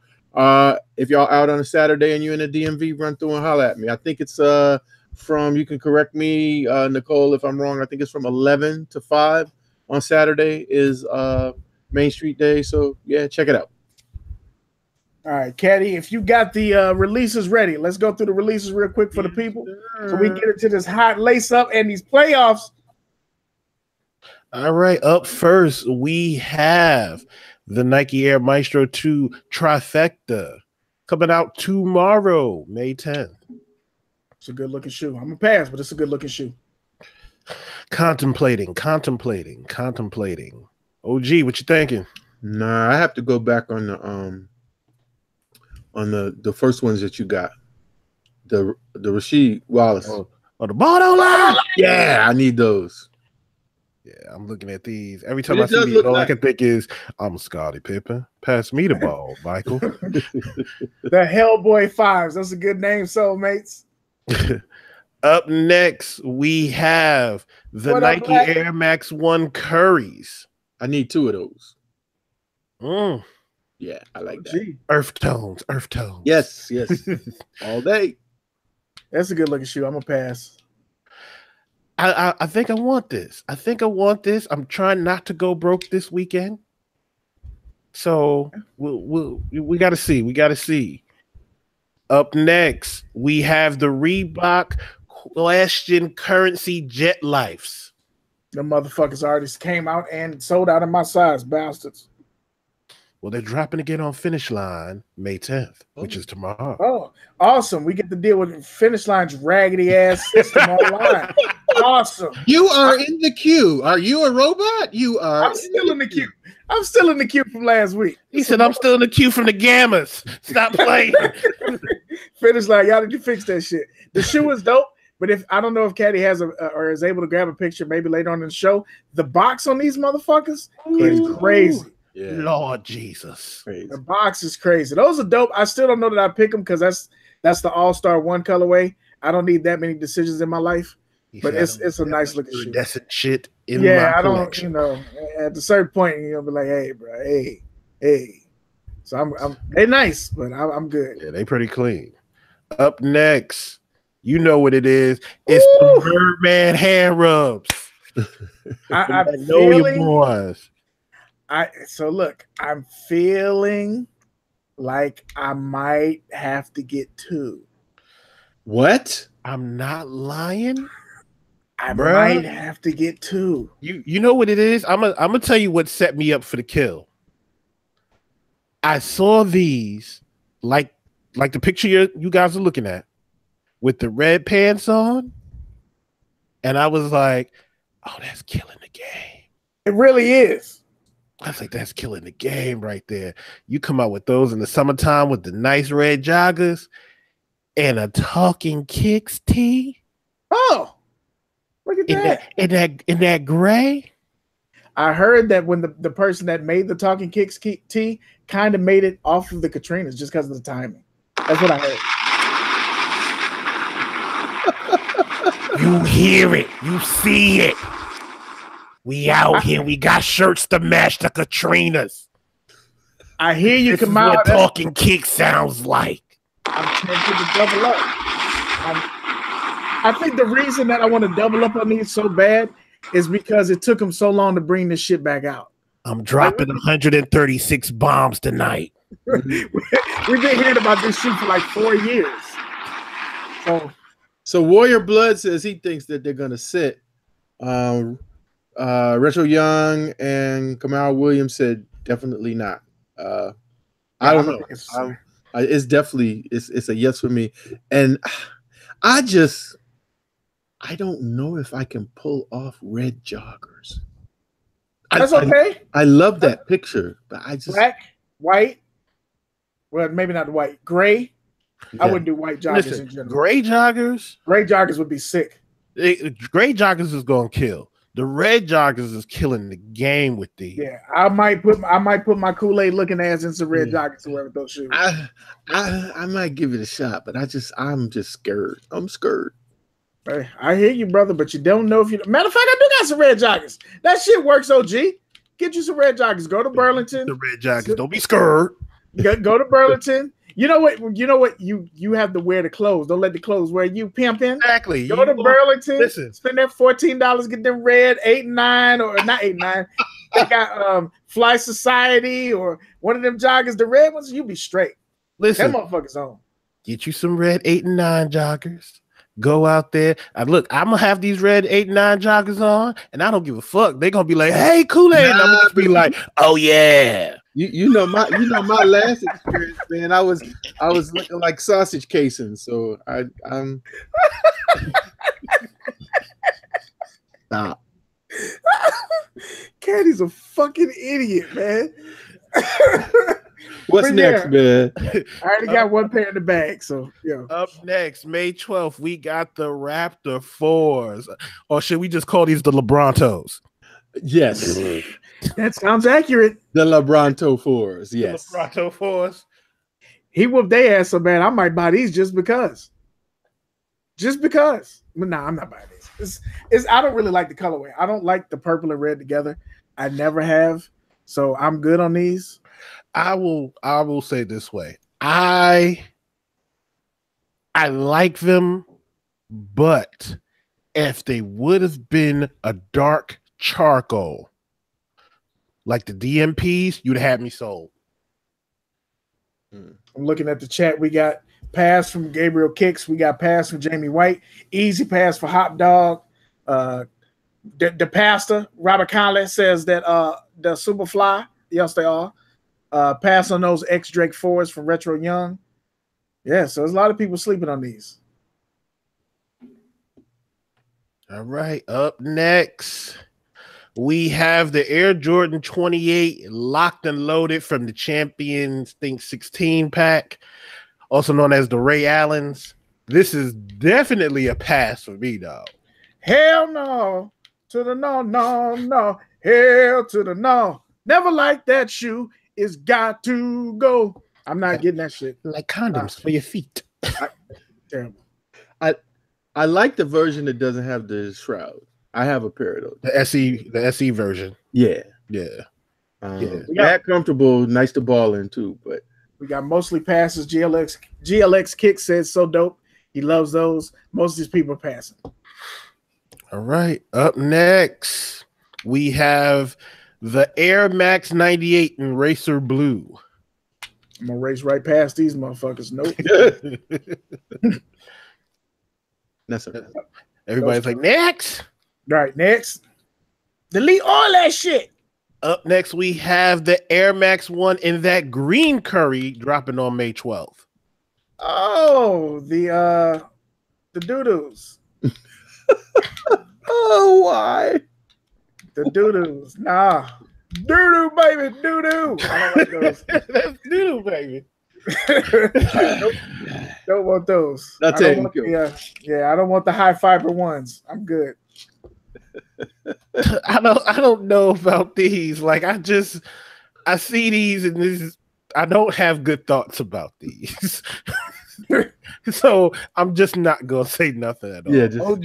if y'all out on a Saturday and you're in the DMV, run through and holler at me. I think it's from, you can correct me, Nicole, if I'm wrong. I think it's from 11 to 5 on Saturday is Main Street Day. So yeah, check it out. All right, Caddy, if you got the releases ready, let's go through the releases real quick for the people so we can get into this hot lace up and these playoffs. All right, up first, we have the Nike Air Maestro 2 Trifecta coming out tomorrow, May 10th. It's a good looking shoe. I'm gonna pass, but it's a good looking shoe. Contemplating. OG, what you thinking? Nah, I have to go back on the first ones that you got. The Rasheed Wallace. Oh, the bottom line. Yeah, I need those. Yeah, I'm looking at these. Every time But I it see does these, look all I like- can think is, I'm Scottie Pippen. Pass me the ball, Michael. The Hellboy Fives. That's a good name, soulmates. Up next, we have the What up, Nike Black? Air Max 1 Curries. I need 2 of those. Mm. Yeah, I like that. Gee, Earth tones. Yes. All day. that's a good looking shoe. I'm gonna pass. I think I want this. I'm trying not to go broke this weekend. So we got to see. Up next, we have the Reebok Question Currency Jet Lifes. The motherfuckers already came out and sold out of my size, bastards. Well, they're dropping again on Finish Line May 10th, which is tomorrow. Oh, awesome. We get to deal with Finish Line's raggedy ass system online. Awesome. You are in the queue. Are you a robot? You are. I'm still in the queue. I'm still in the queue from last week. He said, I'm still in the queue from the Gammas. Stop playing. Finish Line, y'all need to fix that shit. The shoe is dope, but if I don't know if Caddy has or is able to grab a picture maybe later on in the show, the box on these motherfuckers is crazy. Yeah. Lord Jesus. Crazy. The box is crazy. Those are dope. I still don't know that I pick them because that's the All-Star 1 colorway. I don't need that many decisions in my life. He But said, it's a nice looking shoe. iridescent shit in Yeah, my I don't, collection. at a certain point, you'll be like, hey, bro, hey. So they're nice, but I'm good. Yeah, they pretty clean. Up next, you know what it is. It's Ooh. the Birdman hand rubs. I'm know your feeling, boys. so look, I'm feeling like I might have to get 2. What? I'm not lying. I Bruh. might have to get 2. You know what it is? I'm gonna tell you what set me up for the kill. I saw these like the picture you guys are looking at with the red pants on, and I was like, oh, that's killing the game. It really is. I was like, that's killing the game right there. You come out with those in the summertime with the nice red joggers and a Talking Kicks tee Oh, look at that. in that gray. I heard that when the person that made the Talking Kicks tee kind of made it off of the Katrinas just because of the timing. That's what I heard. You hear it, you see it. We out here. We got shirts to match the Katrinas. I hear you This is come what out. Talking Kick sounds like. I'm tempted to double up. I think the reason that I want to double up on these so bad is because it took them so long to bring this shit back out. I'm dropping 136 bombs tonight. We've been hearing about this shoe for like 4 years. So Warrior Blood says he thinks that they're gonna sit. Retro Young and Kamau Williams said definitely not. I don't know. It's definitely it's a yes for me, and I don't know if I can pull off red joggers. That's okay. I love that picture, but I just Black, white. Well, maybe not white. Gray. I yeah. wouldn't do white joggers in Listen, general. gray joggers, Gray joggers would be sick. gray joggers is gonna kill. The red joggers is killing the game with these. Yeah, I might put my Kool-Aid looking ass in some red joggers to wear with those shoes. I might give it a shot, but I'm just scared. I'm scared. Hey, I hear you, brother, but you don't know if you. Matter of fact, I do got some red joggers. That shit works, OG. Get you some red joggers. Go to Burlington. The red joggers. Don't be scared. Go to Burlington. You know what? You have to wear the clothes. Don't let the clothes wear you, pimping. Exactly. Go to Burlington. Listen. Spend that $14. Get them red 8 and 9 or not 8 and 9. They got Fly Society or one of them joggers. The red ones. You be straight. Listen. Them motherfuckers on. Get you some red 8 and 9 joggers. Go out there. And look, I'm gonna have these red 8-9 joggers on, and I don't give a fuck. They're gonna be like, "Hey, Kool-Aid," and I'm gonna just be like, "Oh yeah." You know my last experience, man. I was looking like sausage casing, so I'm stop. Caddy's a fucking idiot, man. What's But next, man? I already got one pair in the bag, so yeah. Up next, May 12th, we got the Raptor 4s. Or should we just call these the LeBrontos? Yes, That sounds accurate. the LeBronto 4s. Yes, The LeBronto 4s. He whooped their ass so bad, I might buy these just because. Just because. But nah, I'm not buying these. I don't really like the colorway. I don't like the purple and red together. I never have. So I'm good on these. I will say this way. I like them, but if they would have been a dark charcoal like the DMPs, you'd have me sold. I'm looking at the chat. We got pass from Gabriel Kicks. We got pass from Jamie White. Easy pass for Hot Dog. The pastor, Robert Conley, says that the Superfly, yes, they are. Pass on those X Drake 4s from Retro Young. Yeah, so there's a lot of people sleeping on these. All right, up next, we have the Air Jordan 28 locked and loaded from the Champions, 16 pack, also known as the Ray Allens. This is definitely a pass for me, dog. Hell no. To the no, no, no. Hell to the no. Never like that shoe. It's got to go. I'm not getting that shit. Like condoms for your feet. Terrible. I like the version that doesn't have the shroud. I have a pair of those. The SE version. Yeah, Yeah. that comfortable, nice to ball in too. But We got mostly passes. GLX Kick says so dope. He loves those. Most of these people are passing. All right. Up next, we have the Air Max 98 in Racer Blue. I'm gonna race right past these motherfuckers. Nope. that's okay. Everybody's like, next. Right, next. Delete all that shit. Up next, we have the Air Max 1 in that green curry dropping on May 12th. Oh, the doo-doos. Oh, why? The doo-doos. Nah. Doo-doo, baby, doo-doo. I don't like those. That's new, baby. Don't want those. I'll I tell don't you. want I don't want the high fiber ones. I'm good. I don't know about these. Like I see these and I don't have good thoughts about these. So I'm just not gonna say nothing at all. Yeah, just OG.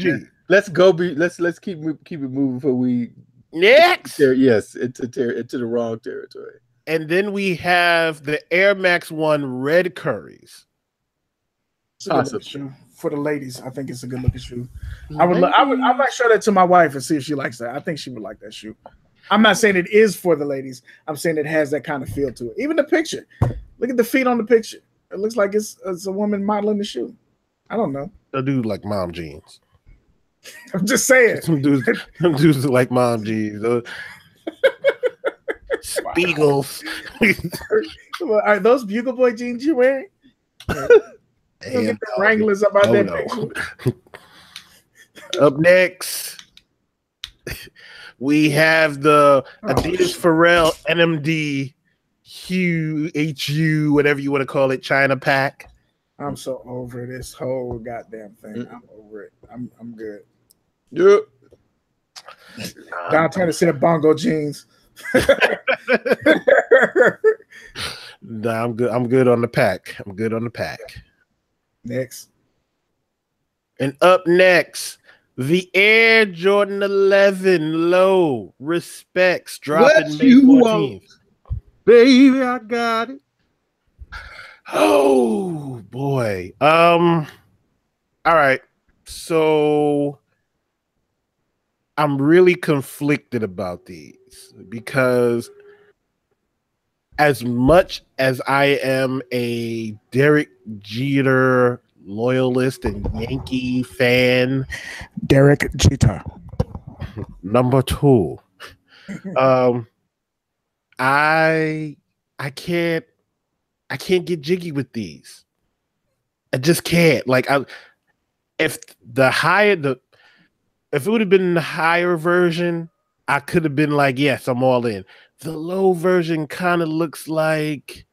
let's go. Let's keep it moving before we Next. Yes, into the wrong territory. And then we have the Air Max 1 red curries. It's a good looking shoe for the ladies. I think it's a good looking shoe. I might show that to my wife and see if she likes that. I think she would like that shoe. I'm not saying it is for the ladies. I'm saying it has that kind of feel to it. Even the picture. Look at the feet on the picture. It looks like it's a woman modeling the shoe. I don't know. They do like mom jeans. I'm just saying. Some dudes like mom jeans. Spiegels. Are those Bugle Boy jeans you're wearing? You'll get the Wranglers about that picture. Up next, we have the Adidas Pharrell NMD HU, whatever you want to call it, China pack. I'm so over this whole goddamn thing. I'm over it. I'm good. Yep. Don Turner said bongo jeans. Nah, I'm good. I'm good on the pack. I'm good on the pack. Next. And up next, the Air Jordan 11 low respects dropping May 14th. Baby, I got it. Oh boy. All right. So I'm really conflicted about these because as much as I am a Derek Jeter loyalist and Yankee fan. Derek Jeter. Number 2. I can't get jiggy with these. I just can't. Like, if it would have been the higher version, I could have been like, yes, I'm all in. The low version kind of looks like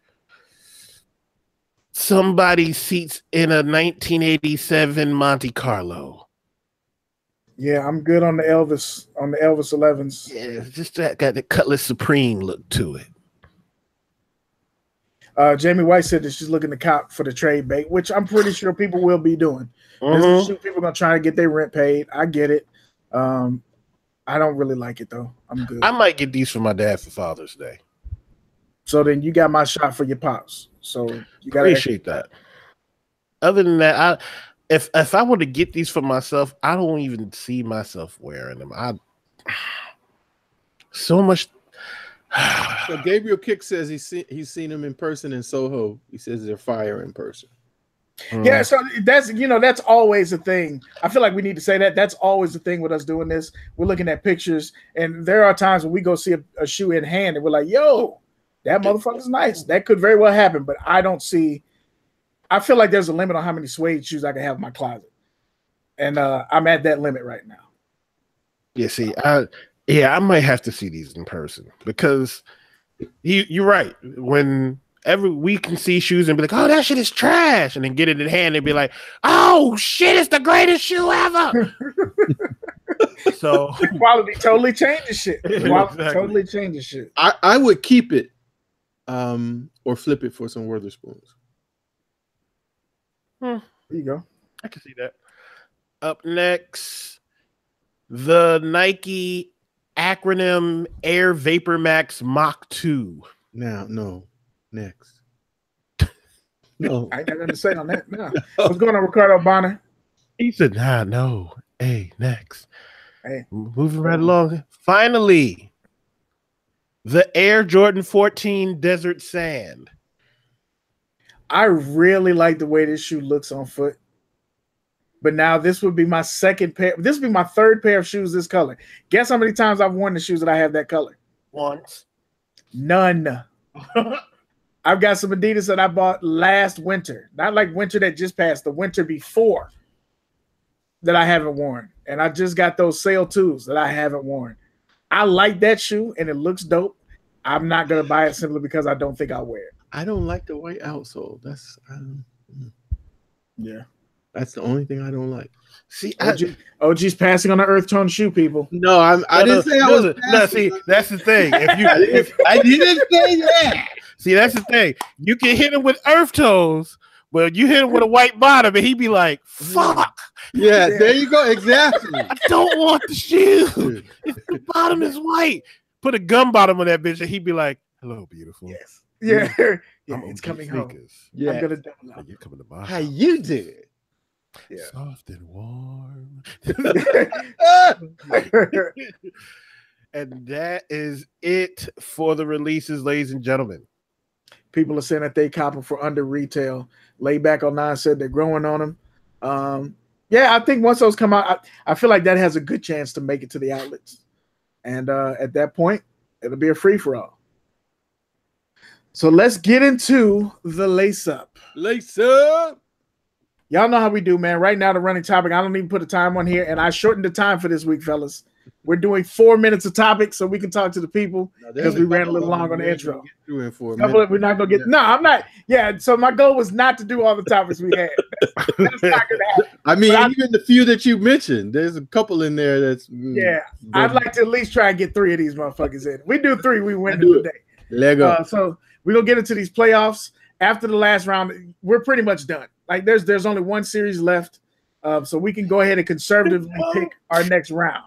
somebody seats in a 1987 Monte Carlo. Yeah, I'm good on the Elvis 11s. Yeah, it's just that got the Cutlass Supreme look to it. Jamie White said that she's looking to cop for the trade bait, which I'm pretty sure people will be doing. People are gonna try to get their rent paid. I get it. I don't really like it though. I'm good. I might get these for my dad for Father's Day. So then you got my shot for your pops. So you gotta appreciate that. Other than that, if I were to get these for myself, I don't even see myself wearing them. So much. So Gabriel Kick says he's seen them in person in Soho. He says they're fire in person. Yeah, so that's always a thing. I feel like we need to say that. That's always the thing with us doing this. We're looking at pictures, and there are times when we go see a shoe in hand, and we're like, "Yo, that motherfucker's nice." That could very well happen, but I feel like there's a limit on how many suede shoes I can have in my closet, and I'm at that limit right now. Yeah, see, I might have to see these in person because you're right. Whenever we can see shoes and be like, "Oh, that shit is trash," and then get it in hand and be like, "Oh shit, it's the greatest shoe ever." So the quality totally changes shit. Exactly. Changes shit. I would keep it, or flip it for some Witherspoons. There you go. I can see that. Up next, the Nike acronym Air Vapor Max Mach 2. No. Next. No. I ain't got nothing to say on that. No. What's going on, Ricardo Bonner? He said, no. Hey, next. Hey. Moving right along. Finally, the Air Jordan 14 Desert Sand. I really like the way this shoe looks on foot. But now this would be my second pair. This would be my third pair of shoes this color. Guess how many times I've worn the shoes that I have that color? Once. None. I've got some Adidas that I bought last winter. Not like winter that just passed, the winter before that I haven't worn. And I just got those Sail 2s that I haven't worn. I like that shoe and it looks dope. I'm not going to buy it simply because I don't think I'll wear it. I don't like the white outsole. That's the only thing I don't like. See, OG's passing on the earth tone shoe, people. No, I didn't say I was. No, see, that's the thing. I didn't say that. See, that's the thing. You can hit him with earth toes, but you hit him with a white bottom, and he'd be like, "Fuck." Yeah, there you go. Exactly. I don't want the shoe. The bottom is white. Put a gum bottom on that bitch, and he'd be like, "Hello, beautiful." Yes. Yeah. It's coming sneakers. home. Yeah. I'm gonna double up. You're coming to my How house. you did? Yeah. Soft and warm. And that is it for the releases, ladies and gentlemen. People are saying that they cop them for under retail. Layback on 9 said they're growing on them. Yeah, I think once those come out, I feel like that has a good chance to make it to the outlets. And at that point, it'll be a free-for-all. So let's get into the lace up. Lace up. Y'all know how we do, man. Right now, the running topic, I don't even put a time on here, and I shortened the time for this week, fellas. We're doing 4 minutes of topic so we can talk to the people because we ran a little long on the intro. We're not going to get. No, I'm not. Yeah, so my goal was not to do all the topics we had. That's not going to happen. I mean, even the few that you mentioned, there's a couple in there that's. Yeah, I'd like to at least try and get 3 of these motherfuckers in. We do 3, we win today. Lego. So we're going to get into these playoffs. After the last round, we're pretty much done. Like there's only one series left, so we can go ahead and conservatively pick our next round.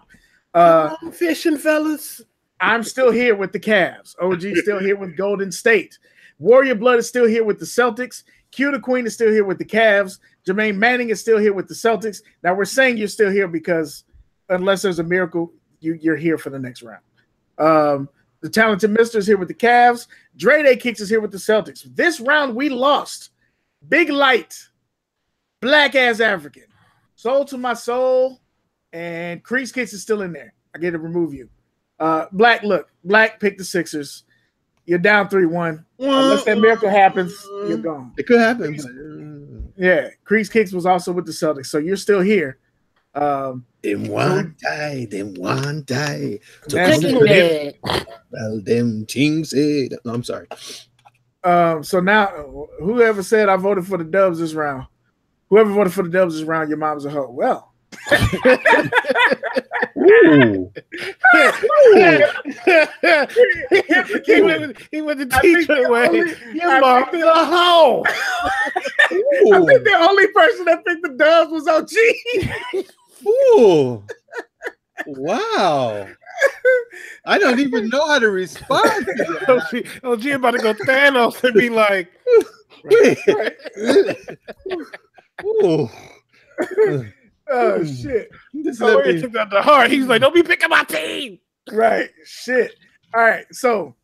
Fishing, fellas. I'm still here with the Cavs. OG still here with Golden State. Warrior Blood is still here with the Celtics. Q the Queen is still here with the Cavs. Jermaine Manning is still here with the Celtics. Now we're saying you're still here because unless there's a miracle, you're here for the next round. The Talented Mister is here with the Cavs. Dre Day Kicks is here with the Celtics. This round we lost. Big Light Black ass African. Soul to my soul. And Crease Kicks is still in there. I get to remove you. Black, look. Black, pick the Sixers. You're down 3-1. Unless that miracle happens, you're gone. It could happen. Yeah. Crease Kicks was also with the Celtics. So you're still here. Them one day. Well, them things said. No, I'm sorry. So now, whoever said I voted for the Dubs this round, whoever voted for the Dubs this round, your mom's a hoe. Well, Ooh. he went the teacher way. Your mom is a hoe. I think the only person that picked the Dubs was OG. Ooh. Wow. I don't even know how to respond to that. OG about to go Thanos and be like, Ooh. Oh shit! So he took that to heart. He's like, "Don't be picking my team." Right? Shit. All right. So,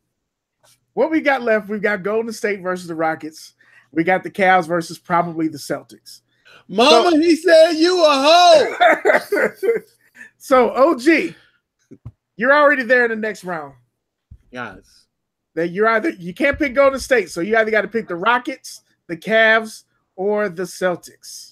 what we got left? We've got Golden State versus the Rockets. We got the Cavs versus probably the Celtics. Mama, he said you a hoe. So, OG, you're already there in the next round. Yes. That you can't pick Golden State, so you either got to pick the Rockets, the Cavs, or the Celtics.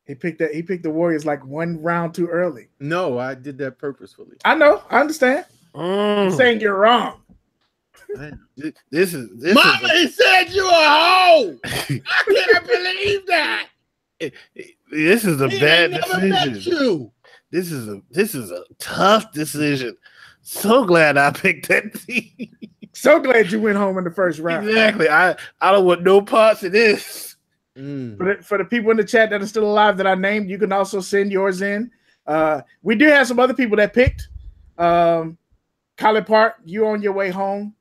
He picked the Warriors like one round too early. No, I did that purposefully. I know, I understand. I'm saying you're wrong. This is Mama, he said you a hoe. I can't believe that. This is a bad decision. This is a tough decision. So glad I picked that team. So glad you went home in the first round. Exactly. I don't want no parts of this. For the people in the chat that are still alive that I named, you can also send yours in. We do have some other people that picked. College Park, you on your way home.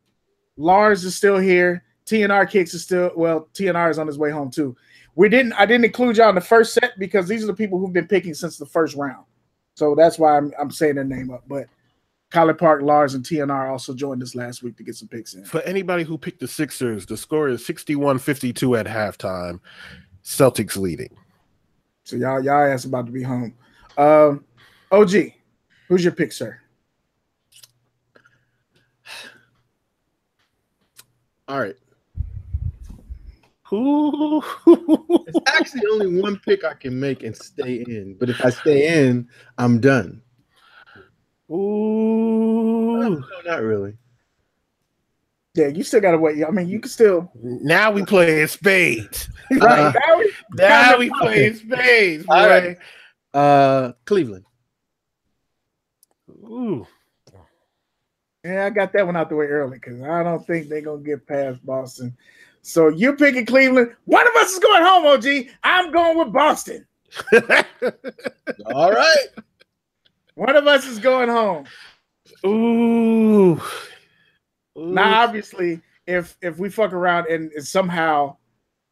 Lars is still here. TNR Kicks is still, well, TNR is on his way home too. I didn't include y'all in the first set because these are the people who've been picking since the first round. So that's why I'm saying their name up. But College Park, Lars, and TNR also joined us last week to get some picks in. For anybody who picked the Sixers, the score is 61-52 at halftime. Celtics leading. So y'all ass about to be home. OG, who's your pick, sir? All right. Ooh. It's actually only one pick I can make and stay in. But if I stay in, I'm done. Ooh. No, not really. Yeah, you still gotta wait. I mean, you can still. Now we playing spades. Right. Now we playing spades. All right. Cleveland. Ooh. Yeah, I got that one out the way early because I don't think they're gonna get past Boston. So you're picking Cleveland. One of us is going home, OG. I'm going with Boston. All right. One of us is going home. Ooh. Now, obviously, if we fuck around and somehow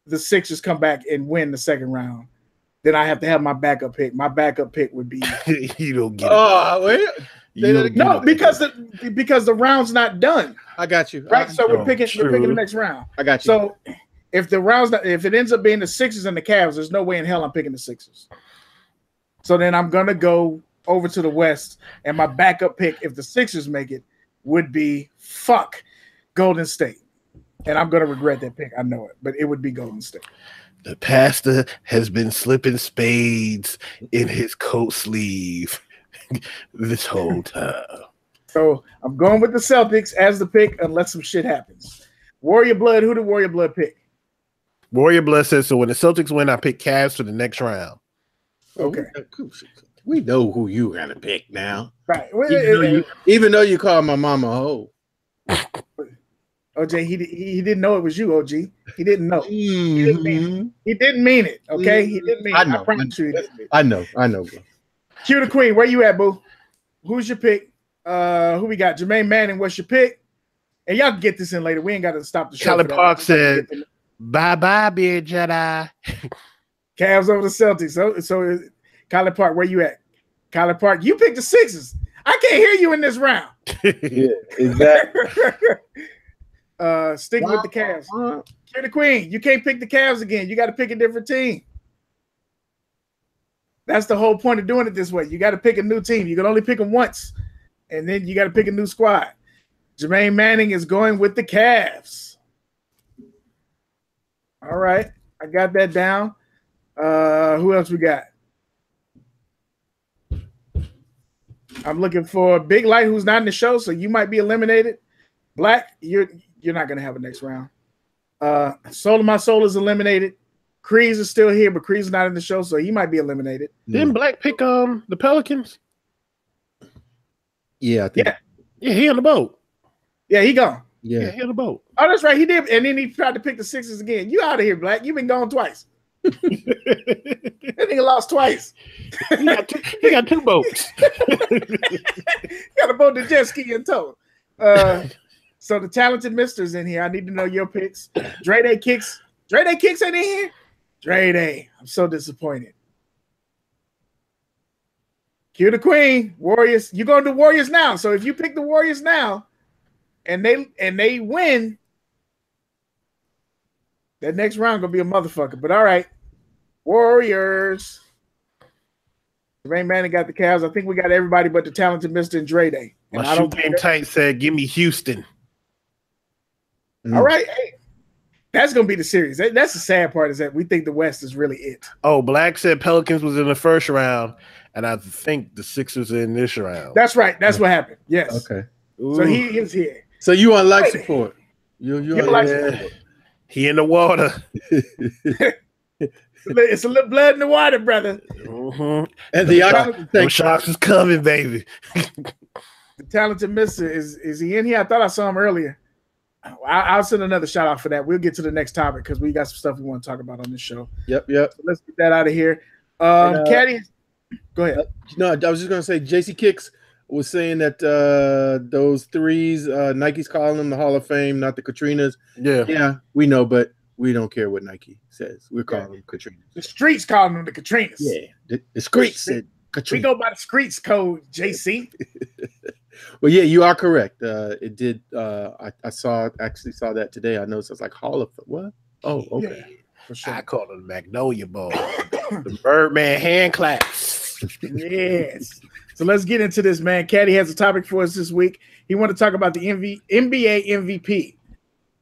the Sixers come back and win the second round, then I have to have my backup pick. My backup pick would be you don't get it. Oh, wait. No, because the round's not done. I got you. Right, so we're picking the next round. I got you. So if it ends up being the Sixers and the Cavs, there's no way in hell I'm picking the Sixers. So then I'm gonna go over to the West, and my backup pick, if the Sixers make it, would be Golden State. And I'm gonna regret that pick. I know it, but it would be Golden State. The pastor has been slipping spades in his coat sleeve this whole time. So I'm going with the Celtics as the pick unless some shit happens. Warrior Blood, who did Warrior Blood pick? Warrior Blood says, so when the Celtics win, I pick Cavs for the next round. Okay. We know who you gotta pick now. Right. Even though you call my mama a hoe. OJ, he didn't know it was you, OG. He didn't know. Mm-hmm. He didn't mean it. Okay, he didn't mean it. I promise you. I know, bro. Q the Queen, where you at, boo? Who's your pick? Who we got? Jermaine Manning, what's your pick? And y'all can get this in later. We ain't got to stop the show. Kelly Park said, "Bye, beer Jedi." Cavs over the Celtics. So Kyler Park, where you at? Kyler Park, you picked the Sixers. I can't hear you in this round. Yeah, exactly. Stick with the Cavs. You're the queen. You can't pick the Cavs again. You got to pick a different team. That's the whole point of doing it this way. You got to pick a new team. You can only pick them once, and then you got to pick a new squad. Jermaine Manning is going with the Cavs. All right, I got that down. Who else we got? I'm looking for Big Light, who's not in the show, so you might be eliminated. Black, you're not gonna have a next round. Soul of My Soul is eliminated. Kreese is still here, but Kreese is not in the show, so he might be eliminated. Didn't Black pick the Pelicans? Yeah, I think. Yeah, he on the boat. Yeah, he gone. Yeah, he on the boat. Oh, that's right, he did, and then he tried to pick the Sixers again. You out of here, Black. You've been gone twice. That nigga lost twice. He got two boats. He got a boat to jet ski in tow. So the talented mister's in here. I need to know your picks. Dre Day Kicks ain't in here. Dre Day. I'm so disappointed. Cue the queen. Warriors. You're going to Warriors now. So if you pick the Warriors now and they win, that next round gonna be a motherfucker. But all right. Warriors. Jermaine Manning got the Cavs. I think we got everybody but the talented Mr. and Dre Day. And My shoe game tight said, give me Houston. All right. Hey, that's going to be the series. That's the sad part, is that we think the West is really it. Oh, Black said Pelicans was in the first round, and I think the Sixers are in this round. That's right. That's what happened. Yes. Okay. Ooh. So he is here. So you on life support. You on life support. He in the water. It's a little blood in the water, brother. Mm-hmm. And the sharks is coming, baby. The talented mister, is he in here? I thought I saw him earlier. I'll send another shout out for that. We'll get to the next topic because we got some stuff we want to talk about on this show. Yep. So let's get that out of here. Caddy, go ahead. No, I was just gonna say JC Kicks was saying that those threes, Nike's calling them the Hall of Fame, not the Katrinas. Yeah, we know, but we don't care what Nike says. We're calling them Katrinas. The streets calling them the Katrinas. Yeah, the streets said Katrina. We go by the streets code, JC. Well, yeah, you are correct. It did. I actually saw that today. I noticed. I was like, Hall of what? Oh, okay. Yeah, for sure. I call it the Magnolia Bowl. The Birdman hand claps. Yes. So let's get into this, man. Caddy has a topic for us this week. He wanted to talk about the NBA MVP.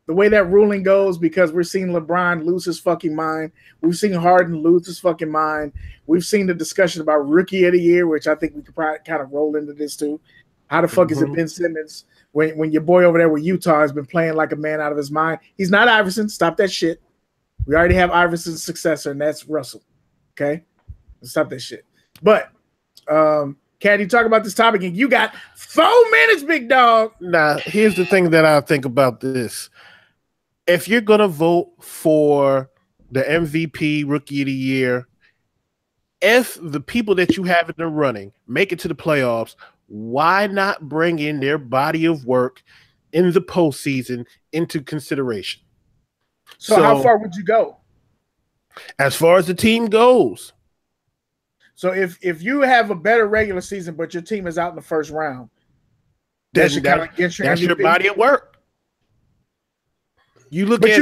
The way that ruling goes, because we're seeing LeBron lose his fucking mind. We've seen Harden lose his fucking mind. We've seen the discussion about Rookie of the Year, which I think we could probably kind of roll into this too. How the fuck is it Ben Simmons when your boy over there with Utah has been playing like a man out of his mind? He's not Iverson. Stop that shit. We already have Iverson's successor, and that's Russell. Okay? Stop that shit. But, Caddy, talk about this topic, and you got 4 minutes, big dog. Now, here's the thing that I think about this. If you're going to vote for the MVP, Rookie of the Year, if the people that you have in the running make it to the playoffs, why not bring in their body of work in the postseason into consideration? So how far would you go? As far as the team goes. So if you have a better regular season, but your team is out in the first round, that's your body of work. You look but at,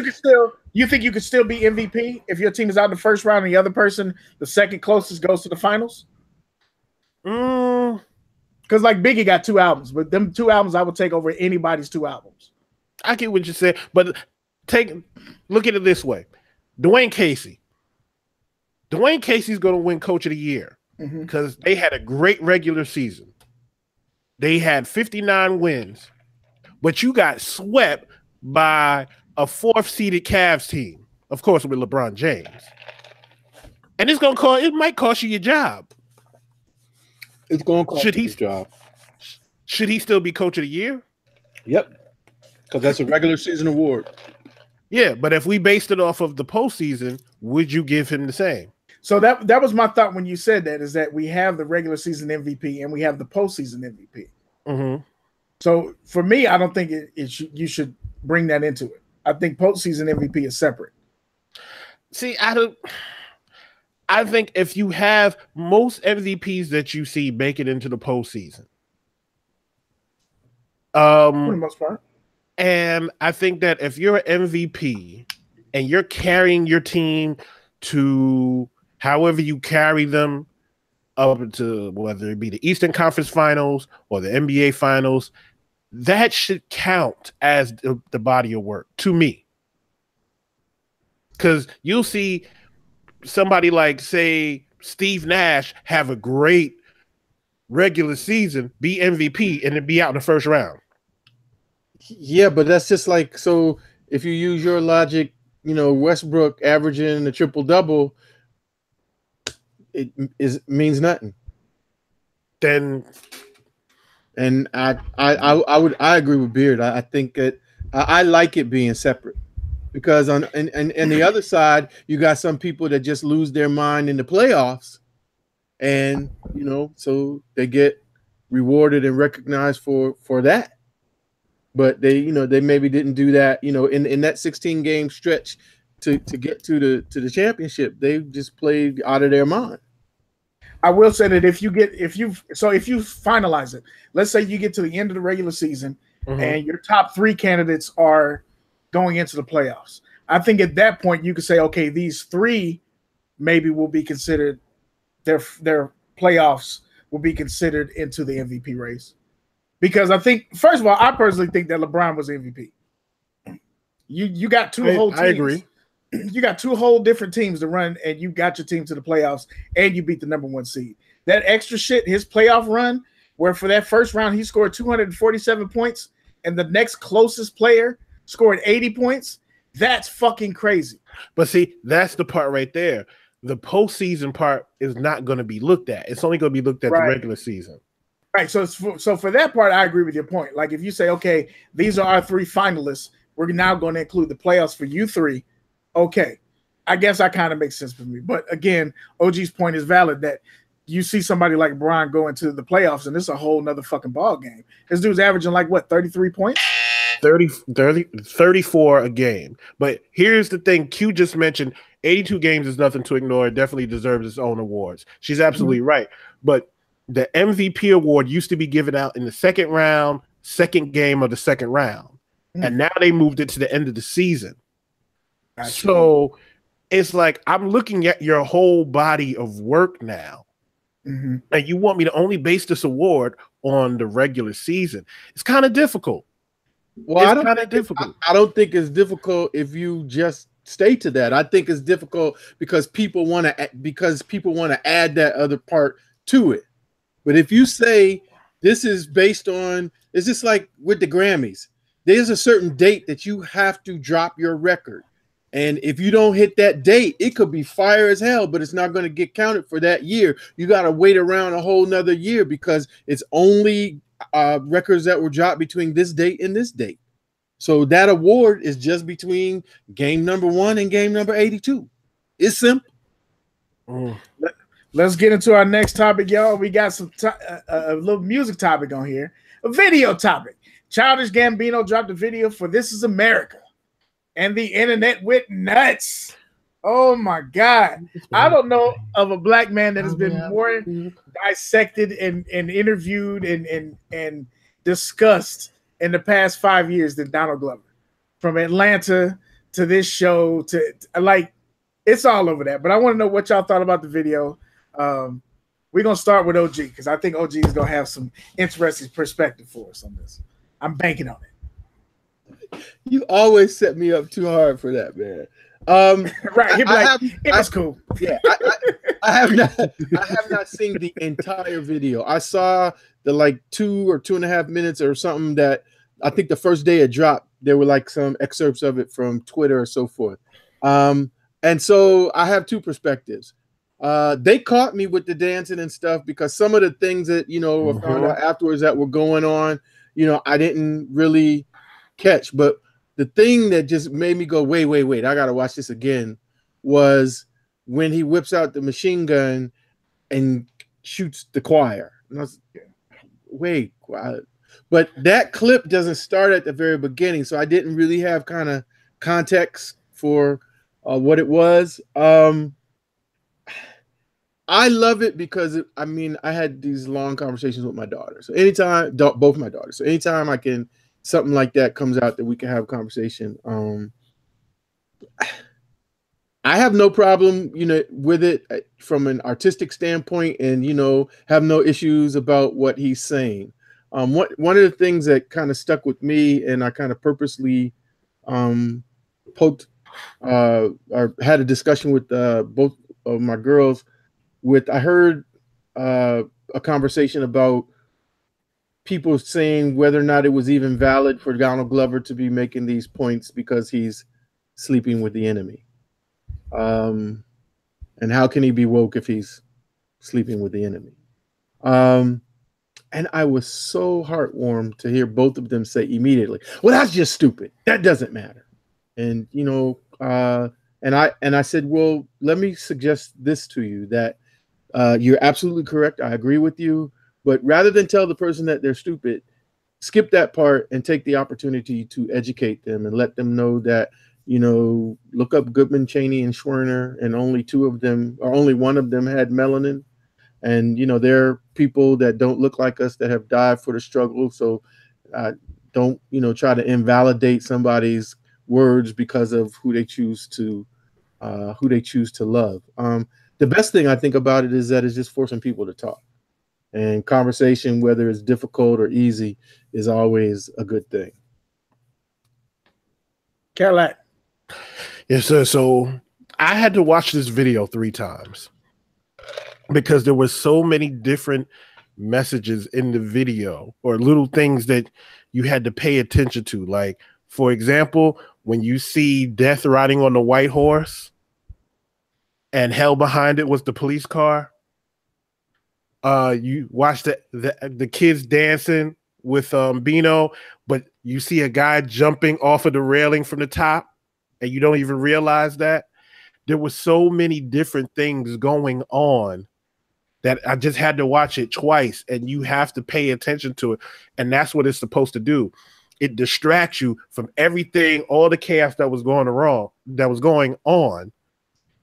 you think you could still be MVP if your team is out in the first round and the other person, the second closest, goes to the finals? Because like Biggie got 2 albums, but them 2 albums I would take over anybody's 2 albums. I get what you said, but look at it this way. Dwayne Casey's going to win Coach of the Year because they had a great regular season. They had 59 wins, but you got swept by a 4th-seeded Cavs team, of course, with LeBron James. And it might cost you your job. It's going to cost you your job. Should he still be Coach of the Year? Yep. Because that's a regular season award. Yeah, but if we based it off of the postseason, would you give him the same? So that was my thought when you said that, is that we have the regular season MVP and we have the postseason MVP. Mm-hmm. So for me, I don't think you should bring that into it. I think postseason MVP is separate. See, I think if you have most MVPs that you see make it into the postseason, For the most part. And I think that if you're an MVP and you're carrying your team to however you carry them up to whether it be the Eastern Conference Finals or the NBA Finals, that should count as the body of work to me. Because you'll see somebody like, say, Steve Nash have a great regular season, be MVP, and then be out in the first round. Yeah, but that's just like, so if you use your logic, Westbrook averaging a triple-double, it means nothing. Then, and I agree with Beard. I think that I like it being separate, because on and the other side, you got some people that just lose their mind in the playoffs, and so they get rewarded and recognized for that. But they maybe didn't do that, in that 16 game stretch to get to the championship. They just played out of their mind. I will say that if you finalize it, let's say you get to the end of the regular season and your top 3 candidates are going into the playoffs. I think at that point you could say, okay, these 3 maybe will be considered, their playoffs will be considered into the MVP race. Because I think, first of all, I personally think that LeBron was MVP. You got two whole teams. I agree. You got 2 whole different teams to run, and you got your team to the playoffs, and you beat the number 1 seed. That extra shit, his playoff run, where for that first round he scored 247 points, and the next closest player scored 80 points, that's fucking crazy. But see, that's the part right there. The postseason part is not going to be looked at. It's only going to be looked at the regular season. Right. So for that part, I agree with your point. Like if you say, okay, these are our 3 finalists, we're now going to include the playoffs for you 3. Okay. I guess that kind of makes sense for me. But again, OG's point is valid that you see somebody like Brian go into the playoffs and it's a whole nother fucking ball game. This dude's averaging 33 points? 34 a game. But here's the thing. Q just mentioned 82 games is nothing to ignore. It definitely deserves its own awards. She's absolutely right. But the MVP award used to be given out in the second round, second game of the second round. And now they moved it to the end of the season. So it's like, I'm looking at your whole body of work now. And you want me to only base this award on the regular season. It's kind of difficult. Well, I don't think it's difficult if you just stay to that. I think it's difficult because people want to add that other part to it. But if you say this is based on, it's just like with the Grammys. There's a certain date that you have to drop your record. And if you don't hit that date, it could be fire as hell, but it's not going to get counted for that year. You got to wait around a whole nother year because it's only records that were dropped between this date and this date. So that award is just between game number 1 and game number 82. It's simple. Let's get into our next topic, y'all. We got some a little music topic on here, a video topic. Childish Gambino dropped a video for This Is America, and the internet went nuts. Oh my God. I don't know of a black man that has been more dissected and interviewed and discussed in the past 5 years than Donald Glover. From Atlanta to this show to like, it's all over that. But I want to know what y'all thought about the video. We're going to start with OG because I think OG is going to have some interesting perspective for us on this. I'm banking on it. You always set me up too hard for that, man. Right. It was cool. Yeah. I have not seen the entire video. I saw the 2 or 2.5 minutes or something that I think the first day it dropped, there were like some excerpts of it from Twitter or so forth. And so I have 2 perspectives. They caught me with the dancing and stuff because some of the things that, I found out afterwards that were going on, I didn't really catch. But the thing that just made me go, wait, I got to watch this again, was when he whips out the machine gun and shoots the choir. And I was, wait, but that clip doesn't start at the very beginning, so I didn't really have kind of context for what it was. I love it because I mean, I had these long conversations with my daughter. So anytime, both my daughters. So anytime I can, something like that comes out that we can have a conversation. I have no problem, with it from an artistic standpoint, and have no issues about what he's saying. One of the things that kind of stuck with me, and I kind of purposely poked or had a discussion with both of my girls. I heard a conversation about people saying whether or not it was even valid for Donald Glover to be making these points because he's sleeping with the enemy. And how can he be woke if he's sleeping with the enemy? And I was so heartwarmed to hear both of them say immediately, well, that's just stupid. That doesn't matter. And, and I said, well, let me suggest this to you, that you're absolutely correct. I agree with you. But rather than tell the person that they're stupid, skip that part and take the opportunity to educate them and let them know that, look up Goodman, Cheney, and Schwerner, and only only one of them had melanin. And, there are people that don't look like us that have died for the struggle. So don't, try to invalidate somebody's words because of who they choose to love. The best thing I think about it is that it's just forcing people to talk. And conversation, whether it's difficult or easy, is always a good thing. Cadillac. Yes, sir. So I had to watch this video 3 times because there were so many different messages in the video, or little things that you had to pay attention to. Like, for example, when you see Death riding on the white horse and hell behind it was the police car. You watch the kids dancing with Bino, but you see a guy jumping off of the railing from the top, and you don't even realize that. There were so many different things going on that I just had to watch it twice, and you have to pay attention to it. And that's what it's supposed to do. It distracts you from everything, all the chaos that was going on,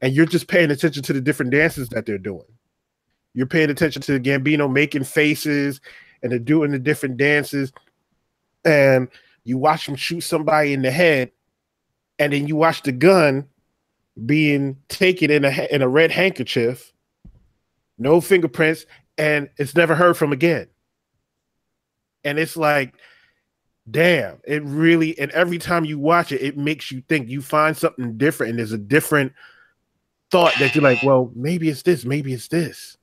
and you're just paying attention to the different dances that they're doing. You're paying attention to Gambino making faces, and they're doing the different dances, and you watch him shoot somebody in the head, and then you watch the gun being taken in a red handkerchief, no fingerprints, and it's never heard from again. And it's like, damn, it really, and every time you watch it, it makes you think. You find something different, and there's a different thought that you're like, well, maybe it's this, maybe it's this.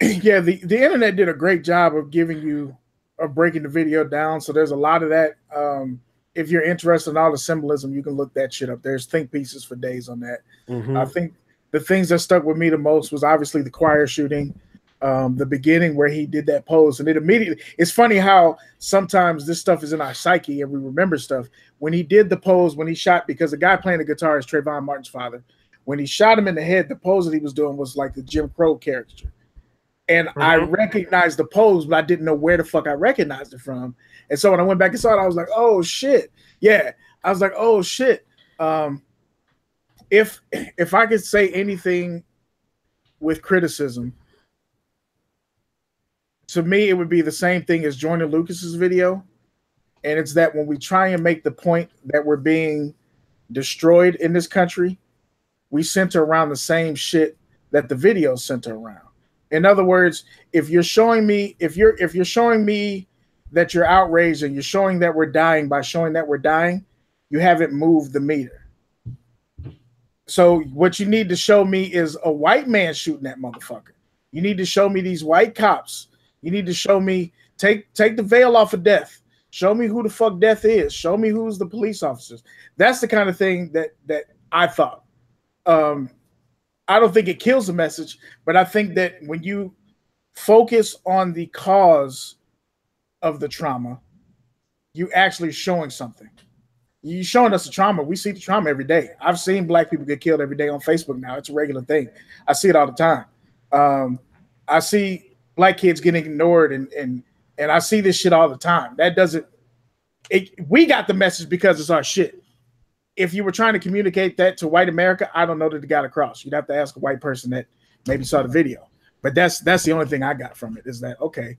Yeah, the internet did a great job of breaking the video down. So there's a lot of that. If you're interested in all the symbolism, you can look that shit up. There's think pieces for days on that. Mm-hmm. I think the things that stuck with me the most was obviously the choir shooting, the beginning where he did that pose. And it's funny how sometimes this stuff is in our psyche and we remember stuff. When he did the pose, when he shot, because the guy playing the guitar is Trayvon Martin's father. When he shot him in the head, the pose that he was doing was like the Jim Crow caricature. And I recognized the pose, but I didn't know where the fuck I recognized it from. And so when I went back and saw it, I was like, oh shit. Yeah. I was like, oh shit. If I could say anything with criticism, to me, it would be the same thing as Joyner Lucas's video. And it's that when we try and make the point that we're being destroyed in this country, we center around the same shit that the videos center around. In other words, if you're showing me that you're outraged and you're showing that we're dying by showing that we're dying, you haven't moved the meter. So what you need to show me is a white man shooting that motherfucker. You need to show me these white cops. You need to show me, take the veil off of death. Show me who the fuck death is. Show me who's the police officers. That's the kind of thing that I thought. I don't think it kills the message, but I think that when you focus on the cause of the trauma, you actually showing something. You're showing us the trauma. We see the trauma every day. I've seen black people get killed every day on Facebook now. It's a regular thing. I see it all the time. I see black kids getting ignored, and I see this shit all the time. We got the message because it's our shit. if you were trying to communicate that to white America, I don't know that it got across. You'd have to ask a white person that maybe saw the video. But that's the only thing I got from it is that, okay,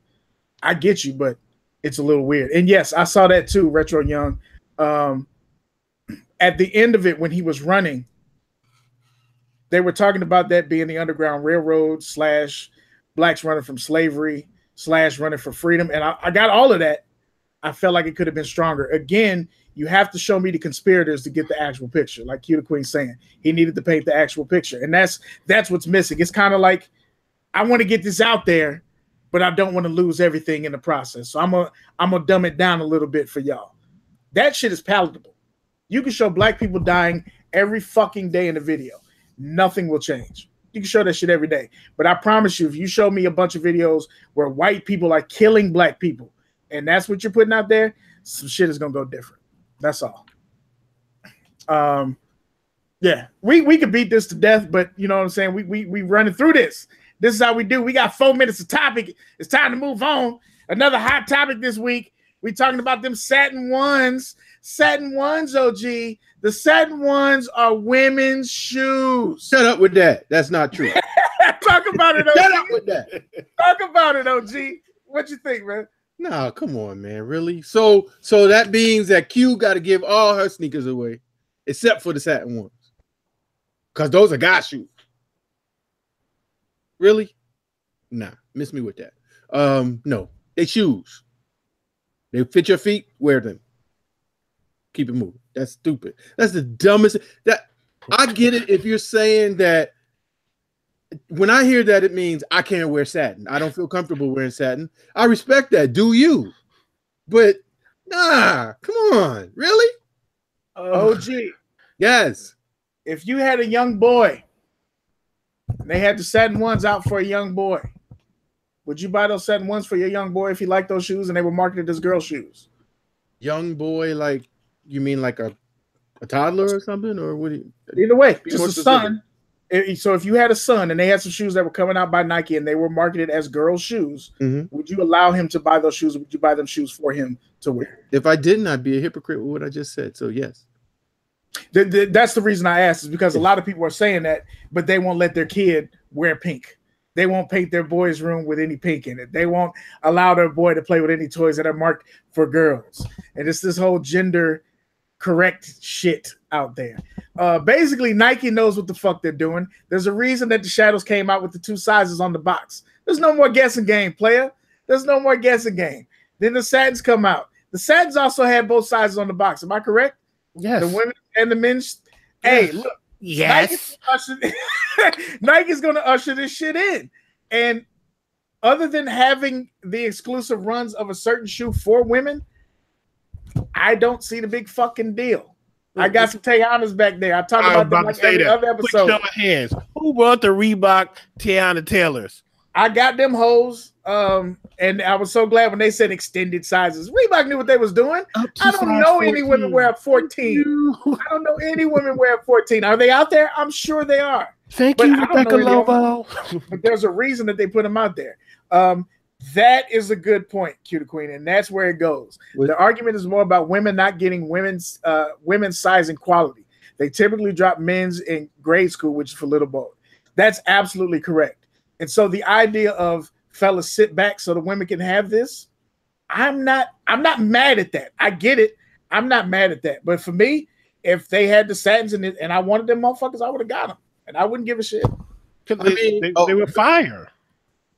I get you, but it's a little weird. And yes, I saw that too, Retro Young. At the end of it, when he was running, they were talking about that being the Underground Railroad / blacks running from slavery / running for freedom. And I got all of that. I felt like it could have been stronger. Again, you have to show me the conspirators to get the actual picture. Like Q the Queen saying, he needed to paint the actual picture. And that's what's missing. It's kind of like, I want to get this out there, but I don't want to lose everything in the process. So I'm gonna dumb it down a little bit for y'all. That shit is palatable. You can show black people dying every fucking day in the video. Nothing will change. You can show that shit every day. But I promise you, if you show me a bunch of videos where white people are killing black people, and that's what you're putting out there, some shit is gonna go different. That's all. Yeah, we could beat this to death, but you know what I'm saying? We running through this. This is how we do. We got 4 minutes of topic. It's time to move on. Another hot topic this week. We talking about them satin ones. Satin ones, OG. The satin ones are women's shoes. Shut up with that. That's not true. Talk about it, OG. Shut up with that. Talk about it, OG. What you think, man? No, come on, man. Really? So that means that Q got to give all her sneakers away, except for the satin ones, because those are guy shoes. Really? Nah, miss me with that. No, they shoes. They fit your feet. Wear them. Keep it moving. That's stupid. That's the dumbest. That I get it if you're saying that. When I hear that, it means I can't wear satin. I don't feel comfortable wearing satin. I respect that. Do you? But nah, come on. Really? OG. Yes. If you had a young boy, and they had the satin ones out for a young boy, would you buy those satin ones for your young boy if he liked those shoes and they were marketed as girl shoes? Young boy, like you mean like a toddler or something? Or what do you either way, be just more a specific? son. So if you had a son and they had some shoes that were coming out by Nike and they were marketed as girls' shoes, would you allow him to buy those shoes? Or would you buy them shoes for him to wear? If I didn't, I'd be a hypocrite with what I just said. So yes. That's the reason I asked, is because a lot of people are saying that, but they won't let their kid wear pink. They won't paint their boy's room with any pink in it. They won't allow their boy to play with any toys that are marked for girls. And it's this whole gender correct shit out there. Basically, Nike knows what the fuck they're doing. There's a reason that the Shadows came out with the 2 sizes on the box. There's no more guessing game, player. There's no more guessing game. Then the Satins come out. The Satins also had both sizes on the box. Am I correct? Yes. The women and the men's. Hey, look. Yes. Nike's going to usher this shit in. And other than having the exclusive runs of a certain shoe for women, I don't see the big fucking deal. I got some Tejanas back there. I talk about them like every other episode. Quick show of hands. Who bought the Reebok Tiana Taylors? I got them hoes. And I was so glad when they said extended sizes. Reebok knew what they was doing. I don't know any women wear 14. I don't know any women wear 14. Are they out there? I'm sure they are. Thank you, Rebecca Lobo. But there's a reason that they put them out there. That is a good point, Q the Queen, and that's where it goes. The argument is more about women not getting women's size and quality. They typically drop men's in grade school, which is for little boys. That's absolutely correct. And so the idea of fellas sit back so the women can have this, I'm not mad at that. I get it. I'm not mad at that. But for me, if they had the satins in it and I wanted them motherfuckers, I would have got them, and I wouldn't give a shit. They were fire.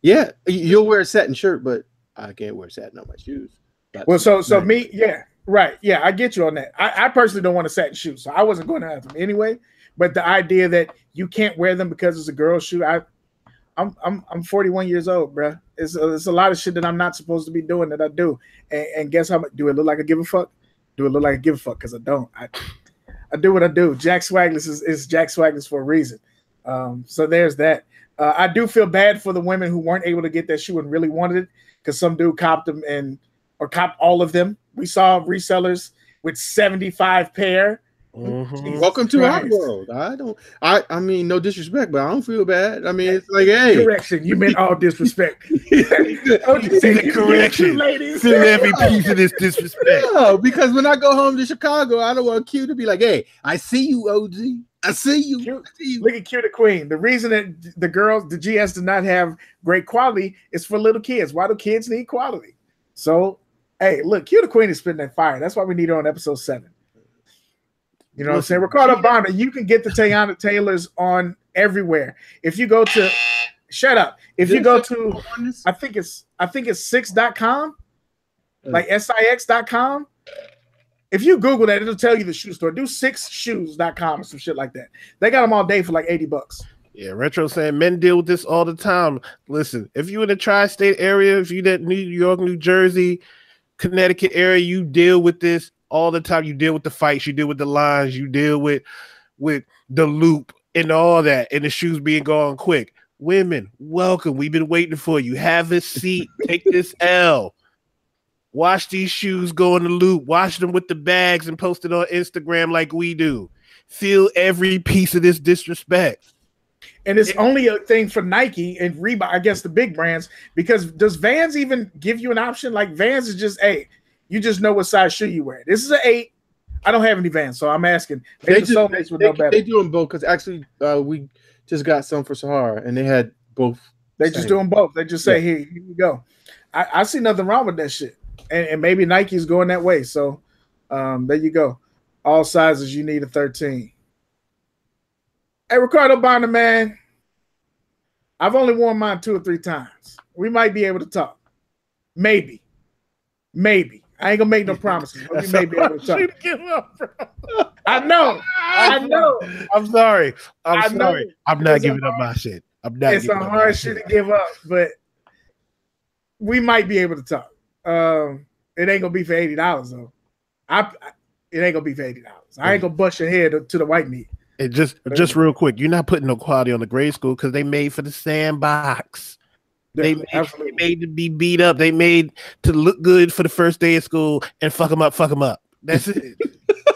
Yeah, you'll wear a satin shirt, but I can't wear satin on my shoes. That's me, yeah, right, yeah, I get you on that. I personally don't want a satin shoe, so I wasn't going to have them anyway. But the idea that you can't wear them because it's a girl's shoe, I'm 41 years old, bro. It's a lot of shit that I'm not supposed to be doing that I do. And guess how much? Do it look like I give a fuck? Do it look like I give a fuck? Because I don't. I do what I do. Jack Swagless is Jack Swagless for a reason. So there's that. I do feel bad for the women who weren't able to get that shoe and really wanted it, because some dude copped them or copped all of them. We saw resellers with 75 pair Mhm. Welcome to our Christ. world. I mean, no disrespect, but I don't feel bad. I mean, it's like, hey, Correction, you meant all disrespect. OG say the correction. ladies. Feel every piece of this disrespect. no, because when I go home to Chicago, I don't want Q to be like, hey, I see you, OG. I see you. Q, I see you. look at Q the Queen. The reason that the GS did not have great quality is for little kids. Why do kids need quality? So, hey, look, Q the Queen is spitting that fire. That's why we need her on episode 7. You know what I'm saying? Ricardo Bonner, you can get the Teyana Taylors on everywhere. If you go to shut up. If you go to I think it's 6.com, like SIX.com. If you Google that, it'll tell you the shoe store. Do 6shoes.com or some shit like that. They got them all day for like $80. Yeah, Retro saying men deal with this all the time. Listen, if you in the tri-state area, if you in New York, New Jersey, Connecticut area, you deal with this all the time. You deal with the fights, you deal with the lines, you deal with the loop and all that, and the shoes being gone quick. Women, welcome. We've been waiting for you. Have a seat. Take this L. Watch these shoes go in the loop. Watch them with the bags and post it on Instagram like we do. Feel every piece of this disrespect. And it's only a thing for Nike and Reebok, I guess the big brands, because does Vans even give you an option? Like Vans is just, hey, you just know what size shoe you wear. This is an 8. I don't have any Vans, so I'm asking. They do them both because actually we just got some for Sahara and they had both. They just do them both. They just say, here you go. I see nothing wrong with that shit. And maybe Nike's going that way. So there you go. All sizes, you need a 13. Hey, Ricardo Bonner, man. I've only worn mine 2 or 3 times. We might be able to talk. Maybe. I ain't gonna make no promises, but we may be able to talk. I know. I'm sorry. I'm know. sorry. I'm not giving up my shit. It's a hard shit to give up, but we might be able to talk. It ain't gonna be for $80 though. It ain't gonna be for $80. I ain't gonna bust your head to the white meat. It just real quick, you're not putting no quality on the grade school because they made for the sandbox. They made to be beat up. They made to look good for the first day of school and fuck them up. That's it.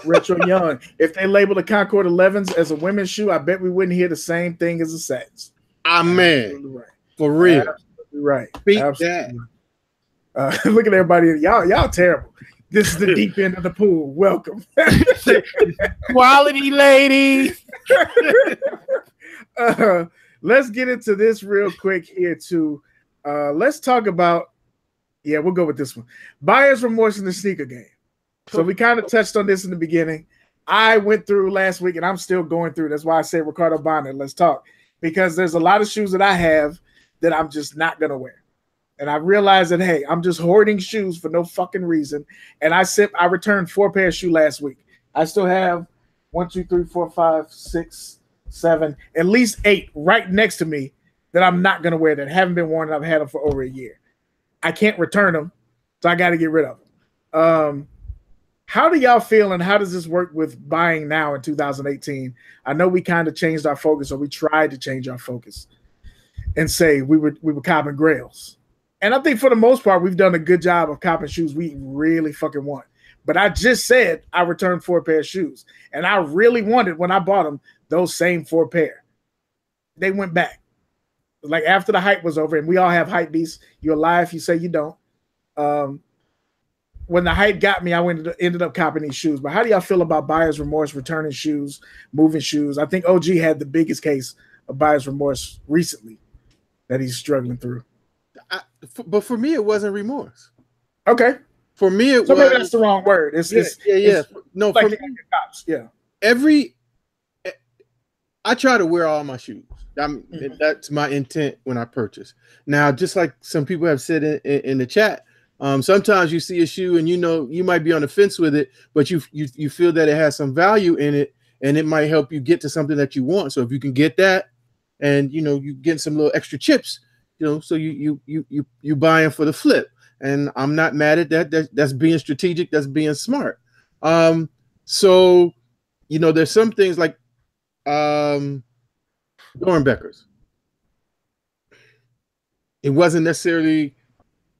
Retro Young. If they label the Concord 11s as a women's shoe, I bet we wouldn't hear the same thing as the Satins. Amen. Right. For real. Absolutely right. Beat that. Look at everybody. Y'all terrible. This is the deep end of the pool. Welcome. Quality ladies. Let's get into this real quick here too. Let's talk about, we'll go with this one. Buyer's remorse in the sneaker game. So we kind of touched on this in the beginning. I went through last week and I'm still going through. That's why I say Ricardo Bonner, let's talk. Because there's a lot of shoes that I have that I'm just not going to wear. And I realized that, hey, I'm just hoarding shoes for no fucking reason. And I returned 4 pairs of shoes last week. I still have 1, 2, 3, 4, 5, 6, 7, at least 8 right next to me that I'm not going to wear that haven't been worn and I've had them for over a year. I can't return them, so I got to get rid of them. How do y'all feel and how does this work with buying now in 2018? I know we kind of changed our focus, or we tried to change our focus and say we were copping grails. And I think for the most part, we've done a good job of copping shoes we really fucking want. But I just said I returned 4 pair of shoes. And I really wanted, when I bought them, those same 4 pair. They went back. Like after the hype was over, and we all have hype beasts. You're a lie if you say you don't. When the hype got me, I ended up copping these shoes. But how do y'all feel about buyer's remorse, returning shoes, moving shoes? I think OG had the biggest case of buyer's remorse recently that he's struggling through. But for me, it wasn't remorse. Okay. For me, it was. Maybe that's the wrong word. It's no, like for me, cops. Yeah. I try to wear all my shoes. That's my intent when I purchase. Now, just like some people have said in the chat, sometimes you see a shoe and you might be on the fence with it, but you feel that it has some value in it, and it might help you get to something that you want. So if you can get that, and you get some little extra chips. So you buying for the flip, and I'm not mad at that. That's being strategic. That's being smart. So there's some things like Doernbechers. It wasn't necessarily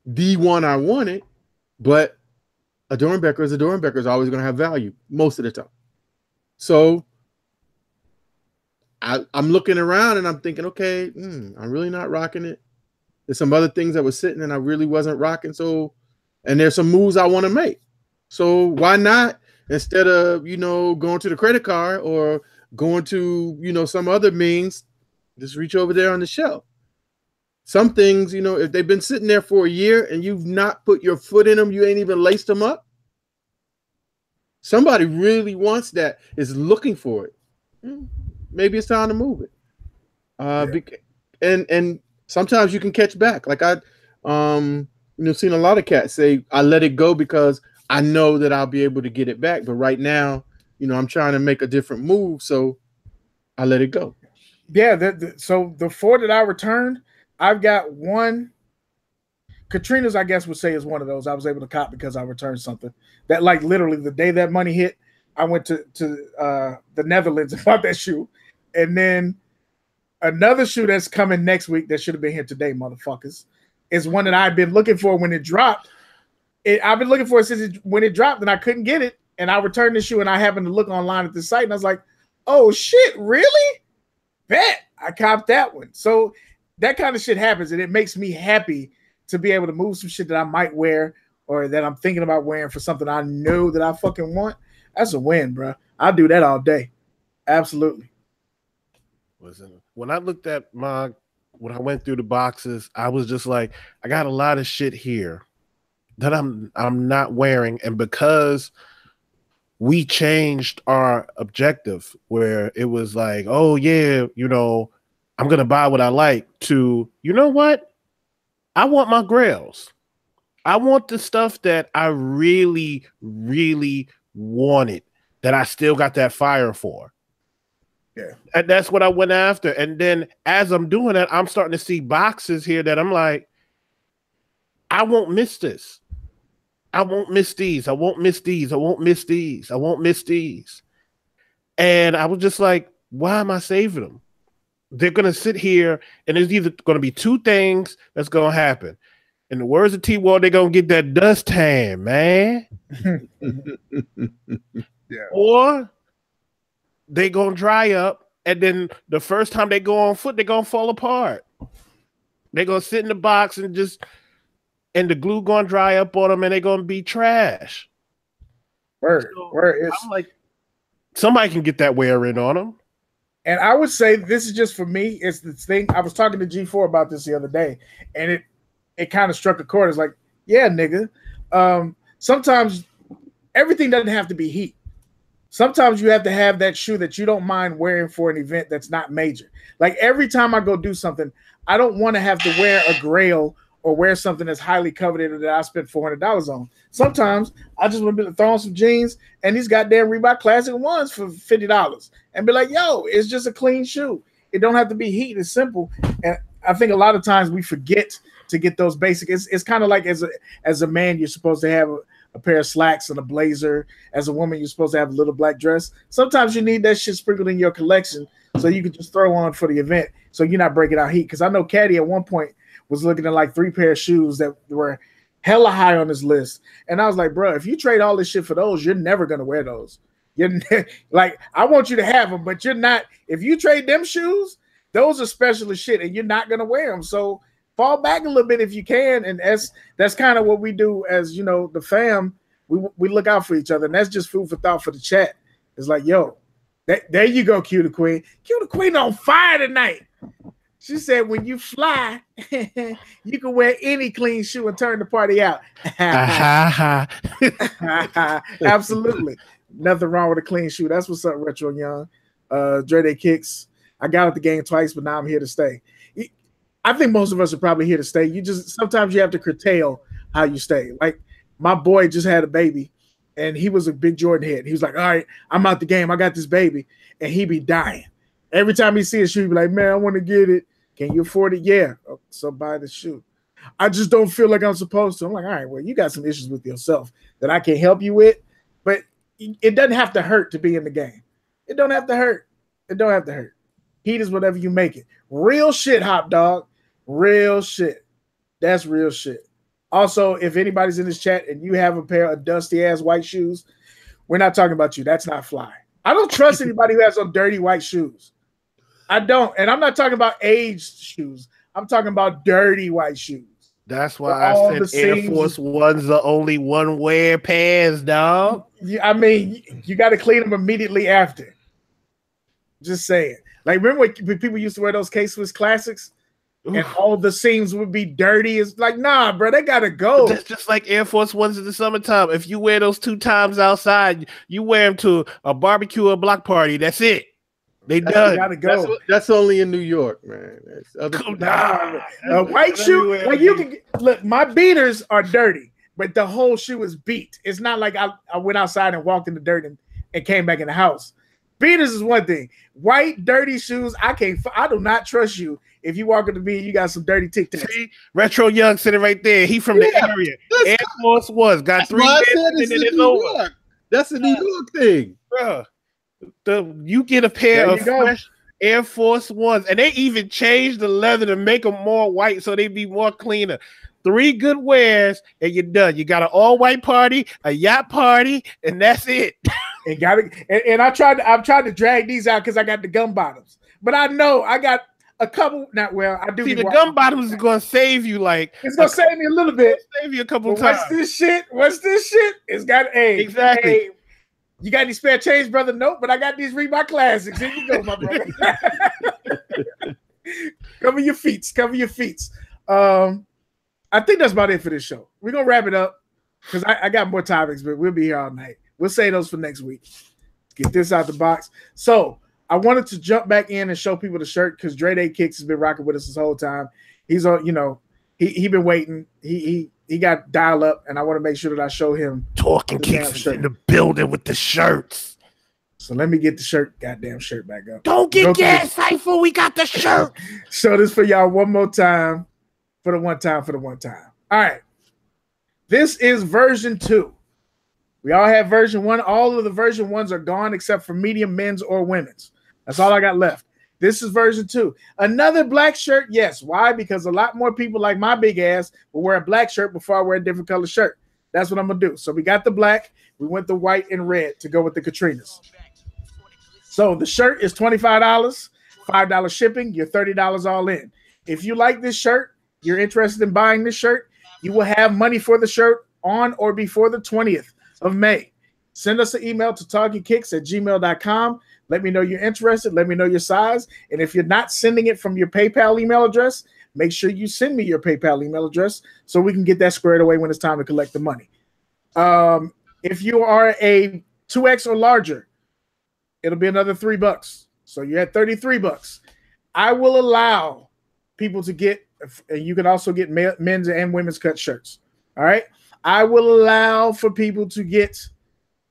the one I wanted, but a Doernbecher is always going to have value most of the time. So I'm looking around and I'm thinking, okay, I'm really not rocking it. There's some other things that were sitting and I really wasn't rocking. So, and there's some moves I want to make. So why not, instead of, going to the credit card or going to, some other means, just reach over there on the shelf. Some things, if they've been sitting there for a year and you've not put your foot in them, you ain't even laced them up. Somebody really wants that, is looking for it. Maybe it's time to move it. And sometimes you can catch back. Like seen a lot of cats say, I let it go because I know that I'll be able to get it back. But right now, I'm trying to make a different move, so I let it go. Yeah. So the 4 that I returned, I've got one. Katrina's, I guess, would say is one of those I was able to cop because I returned something that, like, literally the day that money hit, I went to the Netherlands and bought that shoe. And then another shoe that's coming next week that should have been here today, motherfuckers, is one that I've been looking for when it dropped. I've been looking for it since when it dropped, and I couldn't get it. And I returned the shoe, and I happened to look online at the site, and I was like, oh, shit, really? Bet. I copped that one. So that kind of shit happens, and it makes me happy to be able to move some shit that I might wear or that I'm thinking about wearing for something I know that I fucking want. That's a win, bro. I'll do that all day. Absolutely. Listen, when I looked at when I went through the boxes, I was just like, I got a lot of shit here that I'm not wearing. And because we changed our objective where it was like, oh yeah, I'm going to buy what I like, to, you know what? I want my grails. I want the stuff that I really, really wanted, that I still got that fire for. Yeah. And that's what I went after. And then as I'm doing that, I'm starting to see boxes here that I'm like, I won't miss this. I won't miss these. I won't miss these. I won't miss these. I won't miss these. And I was just like, why am I saving them? They're going to sit here, and there's either going to be two things that's going to happen. In the words of T-Wall, they're going to get that dust tan, man. Yeah. Or they're going to dry up, and then the first time they go on foot, they're going to fall apart. They're going to sit in the box and the glue going to dry up on them, and they're going to be trash. Word. I'm like, somebody can get that wear in on them. And I would say this is just for me. It's the thing. I was talking to G4 about this the other day, and it kind of struck a chord. It's like, yeah, nigga. Sometimes everything doesn't have to be heat. Sometimes you have to have that shoe that you don't mind wearing for an event that's not major. Like every time I go do something, I don't want to have to wear a Grail or wear something that's highly coveted or that I spent $400 on. Sometimes I just want to throw on some jeans and these goddamn Reebok Classic Ones for $50 and be like, yo, it's just a clean shoe. It don't have to be heat. It's simple. And I think a lot of times we forget to get those basic. It's kind of like as a man, you're supposed to have a pair of slacks and a blazer. As a woman, you're supposed to have a little black dress. Sometimes you need that shit sprinkled in your collection so you can just throw on for the event so you're not breaking out heat. Because I know Caddy at one point was looking at like 3 pair of shoes that were hella high on his list. And I was like, bro, if you trade all this shit for those, you're never going to wear those. Like, I want you to have them, but you're not. If you trade them shoes, those are special as shit, and you're not going to wear them. So fall back a little bit if you can. And that's kind of what we do as, the fam. We look out for each other. And that's just food for thought for the chat. It's like, yo, there you go, Q the Queen. Q the Queen on fire tonight. She said, when you fly, you can wear any clean shoe and turn the party out. Absolutely. Nothing wrong with a clean shoe. That's what's up, Retro Young. Dre Day Kicks. I got out the game twice, but now I'm here to stay. I think most of us are probably here to stay. Sometimes you have to curtail how you stay. Like my boy just had a baby, and he was a big Jordan head. He was like, all right, I'm out the game. I got this baby. And he be dying. Every time he see a shoe, he be like, man, I want to get it. Can you afford it? Yeah. Oh, so buy the shoe. I just don't feel like I'm supposed to. I'm like, all right, well, you got some issues with yourself that I can help you with, but it doesn't have to hurt to be in the game. It don't have to hurt. It don't have to hurt. Heat is whatever you make it. Real shit, Hop Dog. Real shit. That's real shit. Also, if anybody's in this chat and you have a pair of dusty ass white shoes, we're not talking about you. That's not fly. I don't trust anybody who has on dirty white shoes. I don't. And I'm not talking about aged shoes. I'm talking about dirty white shoes. That's why I said Air Force One's the only one wear pairs, dog. I mean, you got to clean them immediately after. Just saying. Like, remember when people used to wear those K-Swiss Classics? And all the seams would be dirty. It's like, nah, bro, they gotta go. That's just like Air Force Ones in the summertime. If you wear those 2 times outside, you wear them to a barbecue or a block party. That's it. They done. Gotta go. That's only in New York, man. White shoe, like you can look. My beaters are dirty, but the whole shoe is beat. It's not like I went outside and walked in the dirt and came back in the house. Beaters is one thing. White dirty shoes, I do not trust you. If you walk in the beat, you got some dirty Tic Tacs. Retro Young sitting right there. He from the area. Air Force Ones got 3 days and it's over. That's a New York thing, bro. You get a pair of fresh Air Force Ones, and they even changed the leather to make them more white so they be more cleaner. 3 good wears, and you're done. You got an all-white party, a yacht party, and that's it. And I've tried to drag these out because I got the gum bottoms, but I know I got a couple. Not well. I do. See, the gum bottoms is gonna save you. Like it's gonna save me a little bit. Save you a couple times. What's this shit? It's got exactly. Hey, you got any spare change, brother? Nope, but I got these Reebok Classics. Here you go, my brother. Cover your feet. I think that's about it for this show. We're gonna wrap it up because I got more topics, but we'll be here all night. We'll save those for next week. Get this out the box. So I wanted to jump back in and show people the shirt because Dre Day Kicks has been rocking with us this whole time. He's on, he been waiting. He got dial up, and I want to make sure that I show him. Talking Kicks in the building with the shirts. So let me get the goddamn shirt back up. Don't get gas, Cypher. We got the shirt. Show this for y'all one more time. For the one time. All right. This is version 2. We all have version 1. All of the version 1s are gone except for medium men's or women's. That's all I got left. This is version 2. Another black shirt, yes. Why? Because a lot more people like my big ass will wear a black shirt before I wear a different color shirt. That's what I'm going to do. So we got the black. We went the white and red to go with the Katrinas. So the shirt is $25, $5 shipping. You're $30 all in. If you like this shirt, you're interested in buying this shirt, you will have money for the shirt on or before the 20th of May. Send us an email to talkingkicks@gmail.com. Let me know you're interested. Let me know your size. And if you're not sending it from your PayPal email address, make sure you send me your PayPal email address so we can get that squared away when it's time to collect the money. If you are a 2X or larger, it'll be another $3. So you're at $33. I will allow people to get, and you can also get men's and women's cut shirts. All right. I will allow for people to get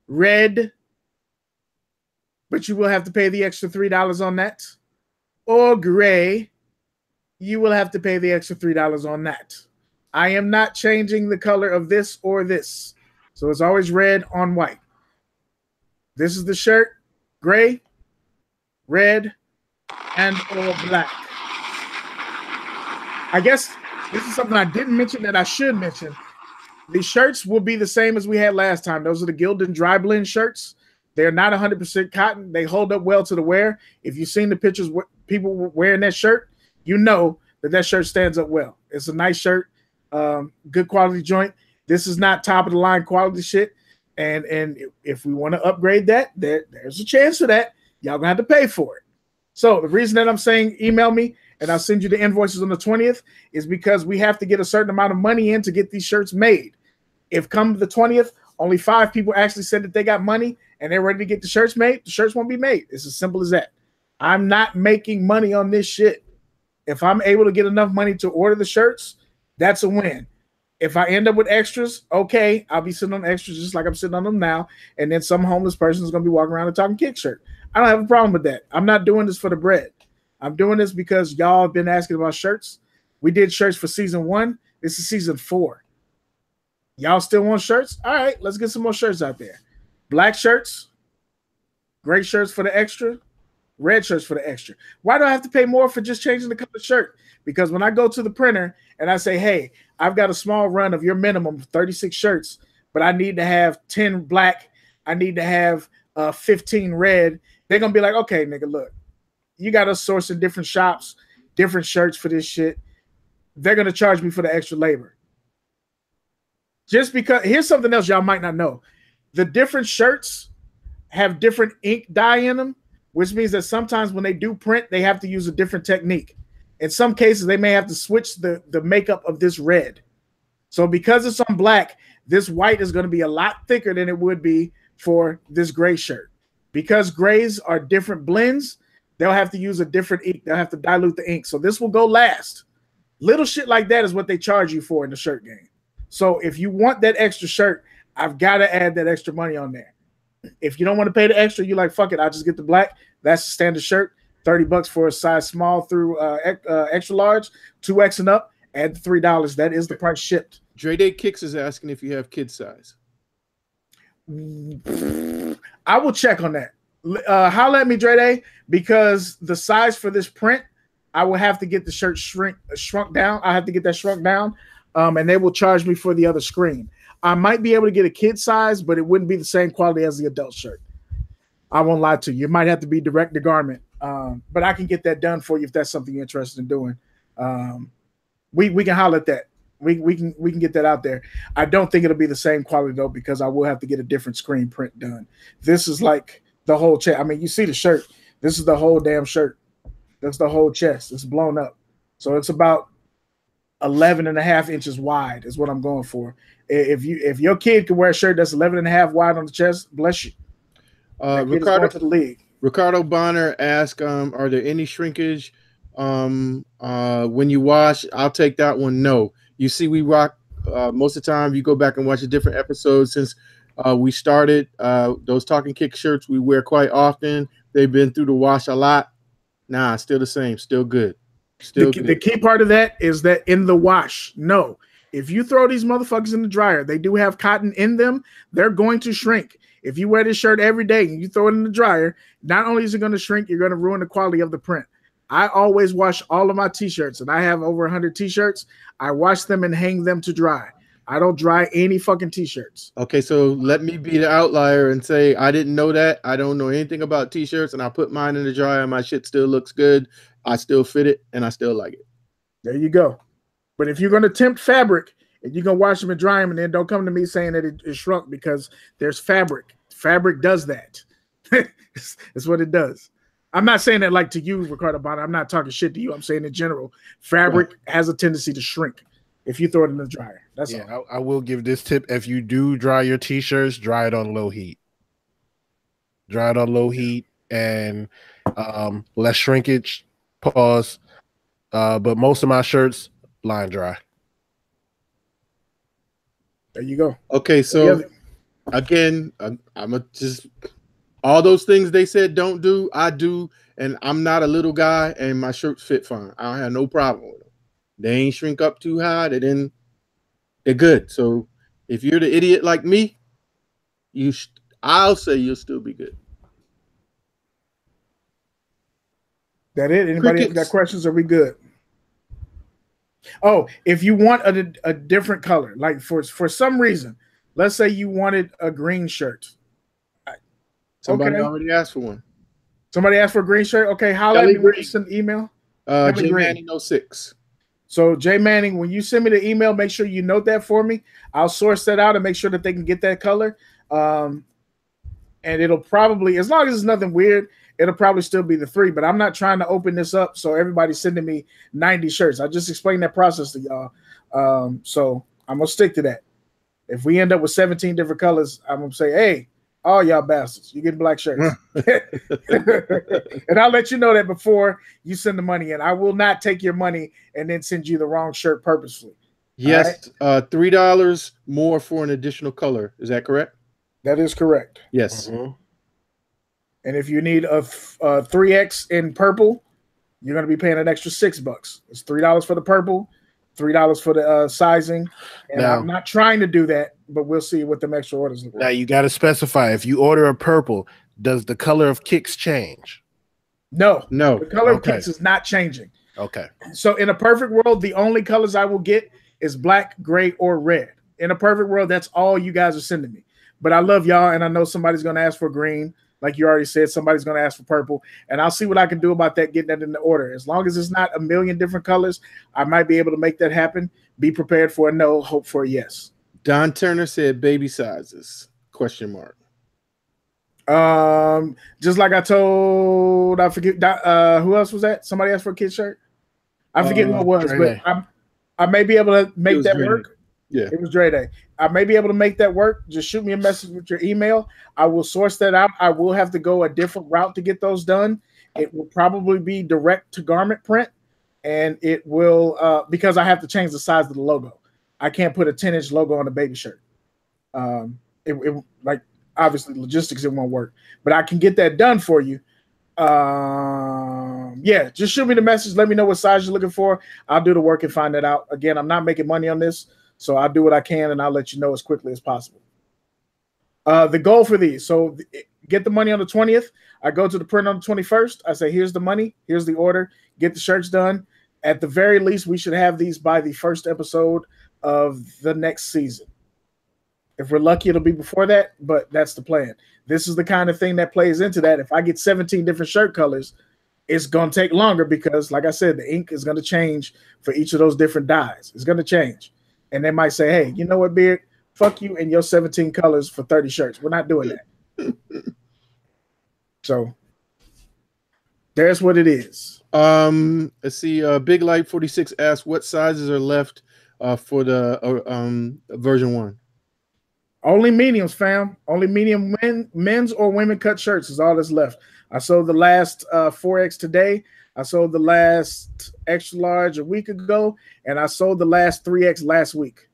red, but you will have to pay the extra $3 on that. Or gray, you will have to pay the extra $3 on that. I am not changing the color of this or this. So it's always red on white. This is the shirt, gray, red, and or black. I guess this is something I didn't mention that I should mention. The shirts will be the same as we had last time. Those are the Gildan Dry Blend shirts. They're not 100% cotton. They hold up well to the wear. If you've seen the pictures people wearing that shirt, you know that shirt stands up well. It's a nice shirt, good quality joint. This is not top of the line quality shit. And if we want to upgrade that, there's a chance for that. Y'all gonna have to pay for it. So the reason that I'm saying email me and I'll send you the invoices on the 20th is because we have to get a certain amount of money in to get these shirts made. If come the 20th, only 5 people actually said that they got money and they're ready to get the shirts made, the shirts won't be made. It's as simple as that. I'm not making money on this shit. If I'm able to get enough money to order the shirts, that's a win. If I end up with extras, okay, I'll be sitting on extras just like I'm sitting on them now. And then some homeless person is going to be walking around a Talking Kick shirt. I don't have a problem with that. I'm not doing this for the bread. I'm doing this because y'all have been asking about shirts. We did shirts for season 1. This is season 4. Y'all still want shirts? All right, let's get some more shirts out there. Black shirts, gray shirts for the extra, red shirts for the extra. Why do I have to pay more for just changing the color shirt? Because when I go to the printer and I say, hey, I've got a small run of your minimum 36 shirts, but I need to have 10 black, I need to have 15 red, they're gonna be like, okay, nigga, look, you got us sourcing different shops, different shirts for this shit. They're gonna charge me for the extra labor. Just because here's something else y'all might not know. The different shirts have different ink dye in them, which means that sometimes when they do print, they have to use a different technique. In some cases, they may have to switch the makeup of this red. So because it's on black, this white is going to be a lot thicker than it would be for this gray shirt. Because grays are different blends, they'll have to use a different ink. They'll have to dilute the ink. So this will go last. Little shit like that is what they charge you for in the shirt game. So if you want that extra shirt, I've got to add that extra money on there. If you don't want to pay the extra, you're like, fuck it, I'll just get the black. That's the standard shirt. $30 for a size small through extra large, 2X and up, add the $3. That is the price shipped. Dre Day Kicks is asking if you have kid size. I will check on that. Holla at me, Dre Day, because the size for this print, I will have to get the shirt shrunk down. I have to get that shrunk down, and they will charge me for the other screen. I might be able to get a kid size, but it wouldn't be the same quality as the adult shirt. I won't lie to you. It might have to be direct to garment, but I can get that done for you if that's something you're interested in doing. We can holler at that. We can get that out there. I don't think it'll be the same quality though, because I will have to get a different screen print done. This is like the whole chest. I mean, you see the shirt. This is the whole damn shirt. That's the whole chest. It's blown up. So it's about 11.5 inches wide is what I'm going for. If your kid can wear a shirt that's 11.5 wide on the chest, bless you. Ricardo to the league. Ricardo Bonner asked, are there any shrinkage when you wash? I'll take that one. No. You see, we rock most of the time. You go back and watch a different episode since we started. Those Talking Kick shirts we wear quite often. They've been through the wash a lot. Nah, still the same. Still good. The key part of that is that in the wash, no. If you throw these motherfuckers in the dryer, they do have cotton in them. They're going to shrink. If you wear this shirt every day and you throw it in the dryer, not only is it going to shrink, you're going to ruin the quality of the print. I always wash all of my t-shirts, and I have over 100 t-shirts. I wash them and hang them to dry. I don't dry any fucking t-shirts. Okay, so let me be the outlier and say I didn't know that. I don't know anything about t-shirts, and I put mine in the dryer, and my shit still looks good. I still fit it, and I still like it. There you go. But if you're going to tempt fabric, and you're going to wash them and dry them, and then don't come to me saying that it shrunk because there's fabric. Fabric does that. It's what it does. I'm not saying that like to you, Ricardo Bonner. I'm not talking shit to you. I'm saying in general, fabric has a tendency to shrink if you throw it in the dryer. That's all. I will give this tip. If you do dry your t-shirts, dry it on low heat. Dry it on low heat and less shrinkage. Pause. But most of my shirts, line dry. There you go. Okay, so again, I'm just all those things they said don't do, I do, and I'm not a little guy, and my shirts fit fine. I don't have no problem with them. They ain't shrink up too high. They're good. So if you're the idiot like me, I'll say you'll still be good. That it? Anybody got questions? Are we good? Oh, if you want a different color, like for some reason, let's say you wanted a green shirt. Somebody already asked for one. Somebody asked for a green shirt? Okay, how let me send an email? J Manning 06. So J Manning, when you send me the email, make sure you note that for me. I'll source that out and make sure that they can get that color. And it'll probably, as long as it's nothing weird, it'll probably still be the 3. But I'm not trying to open this up so everybody's sending me 90 shirts. I just explained that process to y'all. So I'm gonna stick to that. If we end up with 17 different colors, I'm gonna say, hey, all y'all bastards, you get black shirts. And I'll let you know that before you send the money in. I will not take your money and then send you the wrong shirt purposefully. Yes, right? $3 more for an additional color. Is that correct? That is correct. Yes. Mm-hmm. And if you need a 3X in purple, you're going to be paying an extra $6. It's $3 for the purple, $3 for the sizing. And now, I'm not trying to do that, but we'll see what the extra orders look like. Now you got to specify, if you order a purple, does the color of kicks change? No. The color of kicks is not changing. Okay. So in a perfect world, the only colors I will get is black, gray, or red. In a perfect world, that's all you guys are sending me. But I love y'all, and I know somebody's going to ask for green. like you already said, somebody's going to ask for purple, and I'll see what I can do about that, getting that in the order. As long as it's not a million different colors, I might be able to make that happen. Be prepared for a no, hope for a yes. Don Turner said baby sizes, ? Just like I told, I forget, who else was that? Somebody asked for a kid's shirt. I forget who it was, but I may be able to make that work. Yeah, it was Dre Day. I may be able to make that work. Just shoot me a message with your email. I will source that out. I will have to go a different route to get those done. It will probably be direct to garment print, and it will because I have to change the size of the logo. I can't put a 10-inch logo on a baby shirt. It like obviously logistics, it won't work, but I can get that done for you. Yeah, just shoot me the message. Let me know what size you're looking for. I'll do the work and find that out. Again, I'm not making money on this, so I'll do what I can, and I'll let you know as quickly as possible. The goal for these, so get the money on the 20th. I go to the print on the 21st. I say, here's the money. Here's the order. Get the shirts done. At the very least, we should have these by the first episode of the next season. If we're lucky, it'll be before that, but that's the plan. This is the kind of thing that plays into that. If I get 17 different shirt colors, it's going to take longer because, like I said, the ink is going to change for each of those different dyes. It's going to change. And they might say, hey, you know what, Beard? Fuck you and your 17 colors for 30 shirts. We're not doing that. So there's what it is. Let's see. Big Light 46 asks, what sizes are left for the version 1? Only mediums, fam. Only medium men's or women cut shirts is all that's left. I sold the last 4X today. I sold the last extra large a week ago, and I sold the last 3X last week.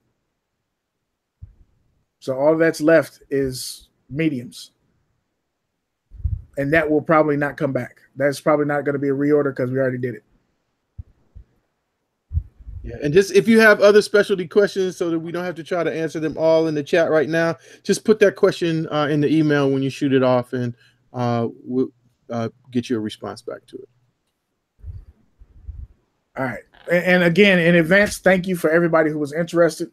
So all that's left is mediums. And that will probably not come back. That's probably not going to be a reorder because we already did it. Yeah, and just if you have other specialty questions so that we don't have to try to answer them all in the chat right now, just put that question in the email when you shoot it off, and we'll get you a response back to it. All right. And again, in advance, thank you for everybody who was interested.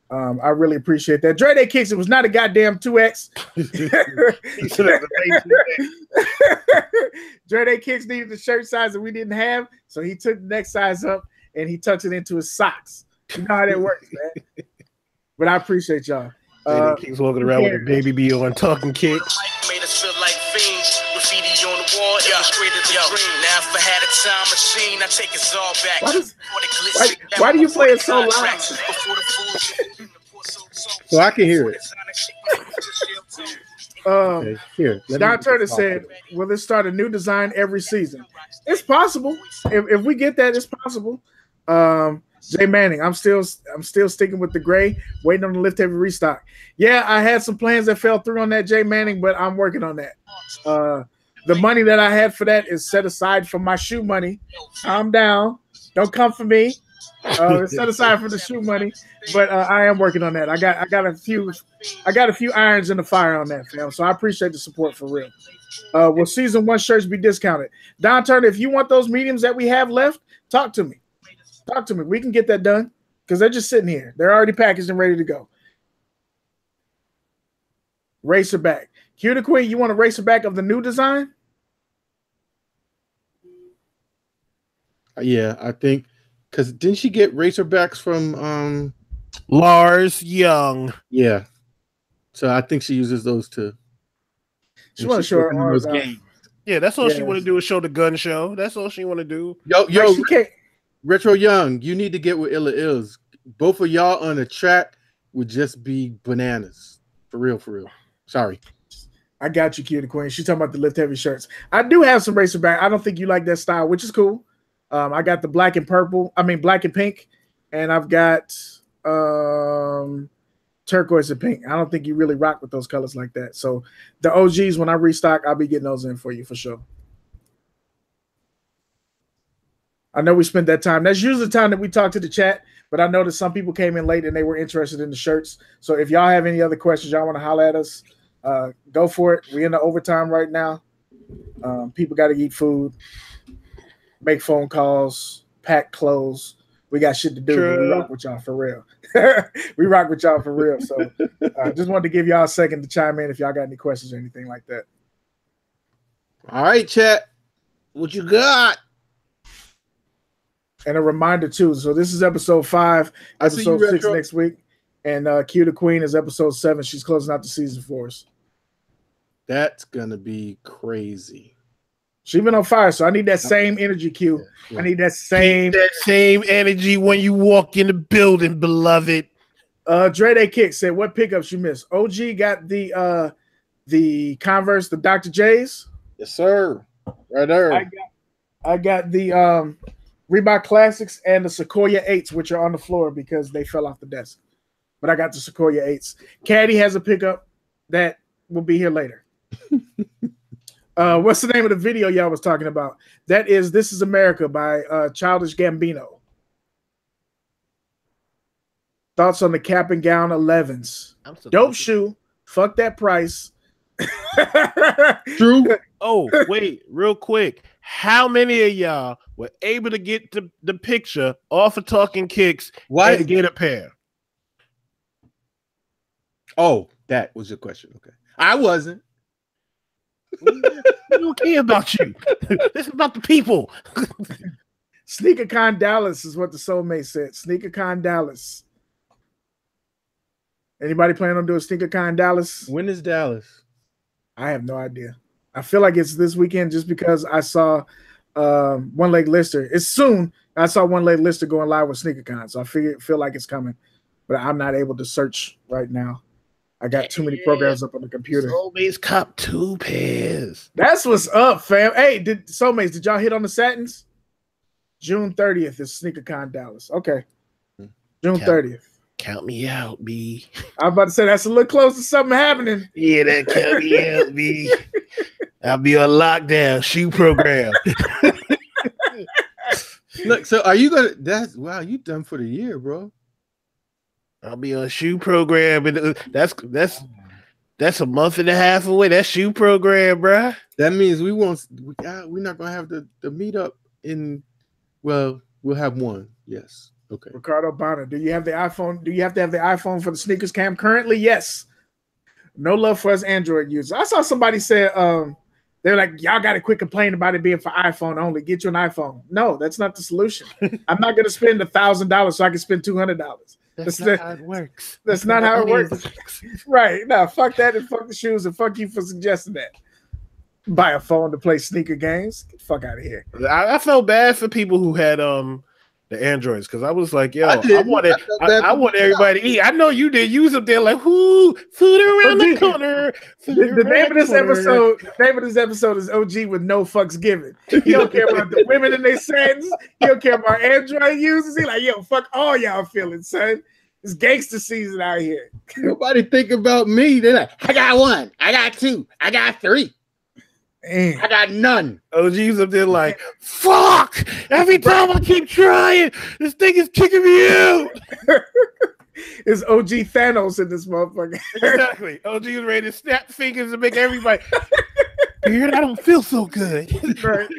I really appreciate that. Dre Day Kicks, it was not a goddamn 2X. Dre Day Kicks needed the shirt size that we didn't have, so he took the next size up and he tucks it into his socks. You know how that works, man. But I appreciate y'all. Keeps walking around with a baby B on talking kicks. Made us feel like fiends. Graffiti on the wall, illustrated the dream. Now if I had a time machine, I take us all back. Why do you play it so loud? So I can hear it. Okay, here. Don Turner said, will this start a new design every season? It's possible. If we get that, it's possible. Jay Manning, I'm still sticking with the gray, waiting on the lift heavy restock. Yeah, I had some plans that fell through on that, Jay Manning, but I'm working on that. The money that I had for that is set aside from my shoe money. Calm down. Don't come for me. It's set aside for the shoe money, but I am working on that. I got a few irons in the fire on that, fam. So I appreciate the support for real. Will season 1 shirts be discounted? Don Turner, if you want those mediums that we have left, talk to me. Talk to me. We can get that done because they're just sitting here. They're already packaged and ready to go. Racerback. Q the Queen, you want a racerback of the new design? Yeah, I think because didn't she get racerbacks from Lars Young? Yeah. So I think she uses those too. She want to show her arms out. Yeah, that's all she want to do is show the gun show. That's all she want to do. Yo, Retro Young, you need to get with Illa Ills. Both of y'all on the track would just be bananas. For real. Sorry. I got you, Q the Queen. She's talking about the lift heavy shirts. I do have some racerback. I don't think you like that style, which is cool. I got the black and pink, and I've got turquoise and pink. I don't think you really rock with those colors like that. So the OGs, when I restock, I'll be getting those in for you for sure. I know we spent that time. That's usually the time that we talk to the chat, but I know that some people came in late and they were interested in the shirts. So if y'all have any other questions, y'all want to holler at us, go for it. We're in the overtime right now. People got to eat food, make phone calls, pack clothes. We got shit to do. But we rock with y'all for real. We rock with y'all for real. So just wanted to give y'all a second to chime in if y'all got any questions or anything like that. All right, chat. What you got? And a reminder too. So this is episode 5, episode 6 next week, and Q the Queen is episode 7. She's closing out the season for us. That's gonna be crazy. She's been on fire, so I need that same energy, Q. I need that same energy when you walk in the building, beloved. Dre Day Kick said, "What pickups you missed?" OG got the Converse, the Dr. J's. Yes, sir. Right there. I got the Reebok Classics and the Sequoia 8s, which are on the floor because they fell off the desk. But I got the Sequoia 8s. Caddy has a pickup that will be here later. What's the name of the video y'all was talking about? That is This Is America by Childish Gambino. Thoughts on the cap and gown 11s? Dope shoe. Fuck that price. True. Oh, wait, real quick. How many of y'all were able to get the picture off of Talking Kicks and get a pair? Oh, that was your question. Okay. I wasn't. We don't care about you. This is about the people. SneakerCon Dallas is what the soulmate said. SneakerCon Dallas. Anybody planning on doing SneakerCon Dallas? When is Dallas? I have no idea. I feel like it's this weekend just because I saw One Leg Lister. It's soon. I saw One Leg Lister going live with SneakerCon, so I feel like it's coming, but I'm not able to search right now. I got too many programs up on the computer. Soulmates cop 2 pairs. That's what's up, fam. Hey, Soulmates, did y'all hit on the satins? June 30th is SneakerCon Dallas. Okay. June 30th. Count me out, B. I was about to say that's a little close to something happening. Yeah, that count me out, B. I'll be on lockdown shoe program. Look, so are you gonna? You done for the year, bro. I'll be on shoe program, and that's a month and a half away. That shoe program, bro. That means we're not gonna have the meetup in. Well, we'll have one. Yes. Okay. Ricardo Bonner, do you have the iPhone? Do you have to have the iPhone for the sneakers cam? Currently, yes. No love for us Android users. I saw somebody say they're like, y'all got to quit complaining about it being for iPhone only. Get you an iPhone. No, that's not the solution. I'm not going to spend $1,000 so I can spend $200. That's not how it works. That's not how it works. Right. No, fuck that and fuck the shoes and fuck you for suggesting that. Buy a phone to play sneaker games. Get the fuck out of here. I felt bad for people who had the Androids, because I was like, yo, I want everybody to eat. I know you did. You was up there like, whoo, food around the corner. The name of this episode is OG with no fucks given. He don't care about the women in their satins. He don't care about Android users. He like, yo, fuck all y'all feelings, son. It's gangster season out here. Nobody think about me. They're like, I got 1, I got 2, I got 3. I got none. OG's up there like, fuck! Every time I keep trying, this thing is kicking me out. It's OG Thanos in this motherfucker. Exactly. OG is ready to snap fingers and make everybody. Weird, I don't feel so good. Right.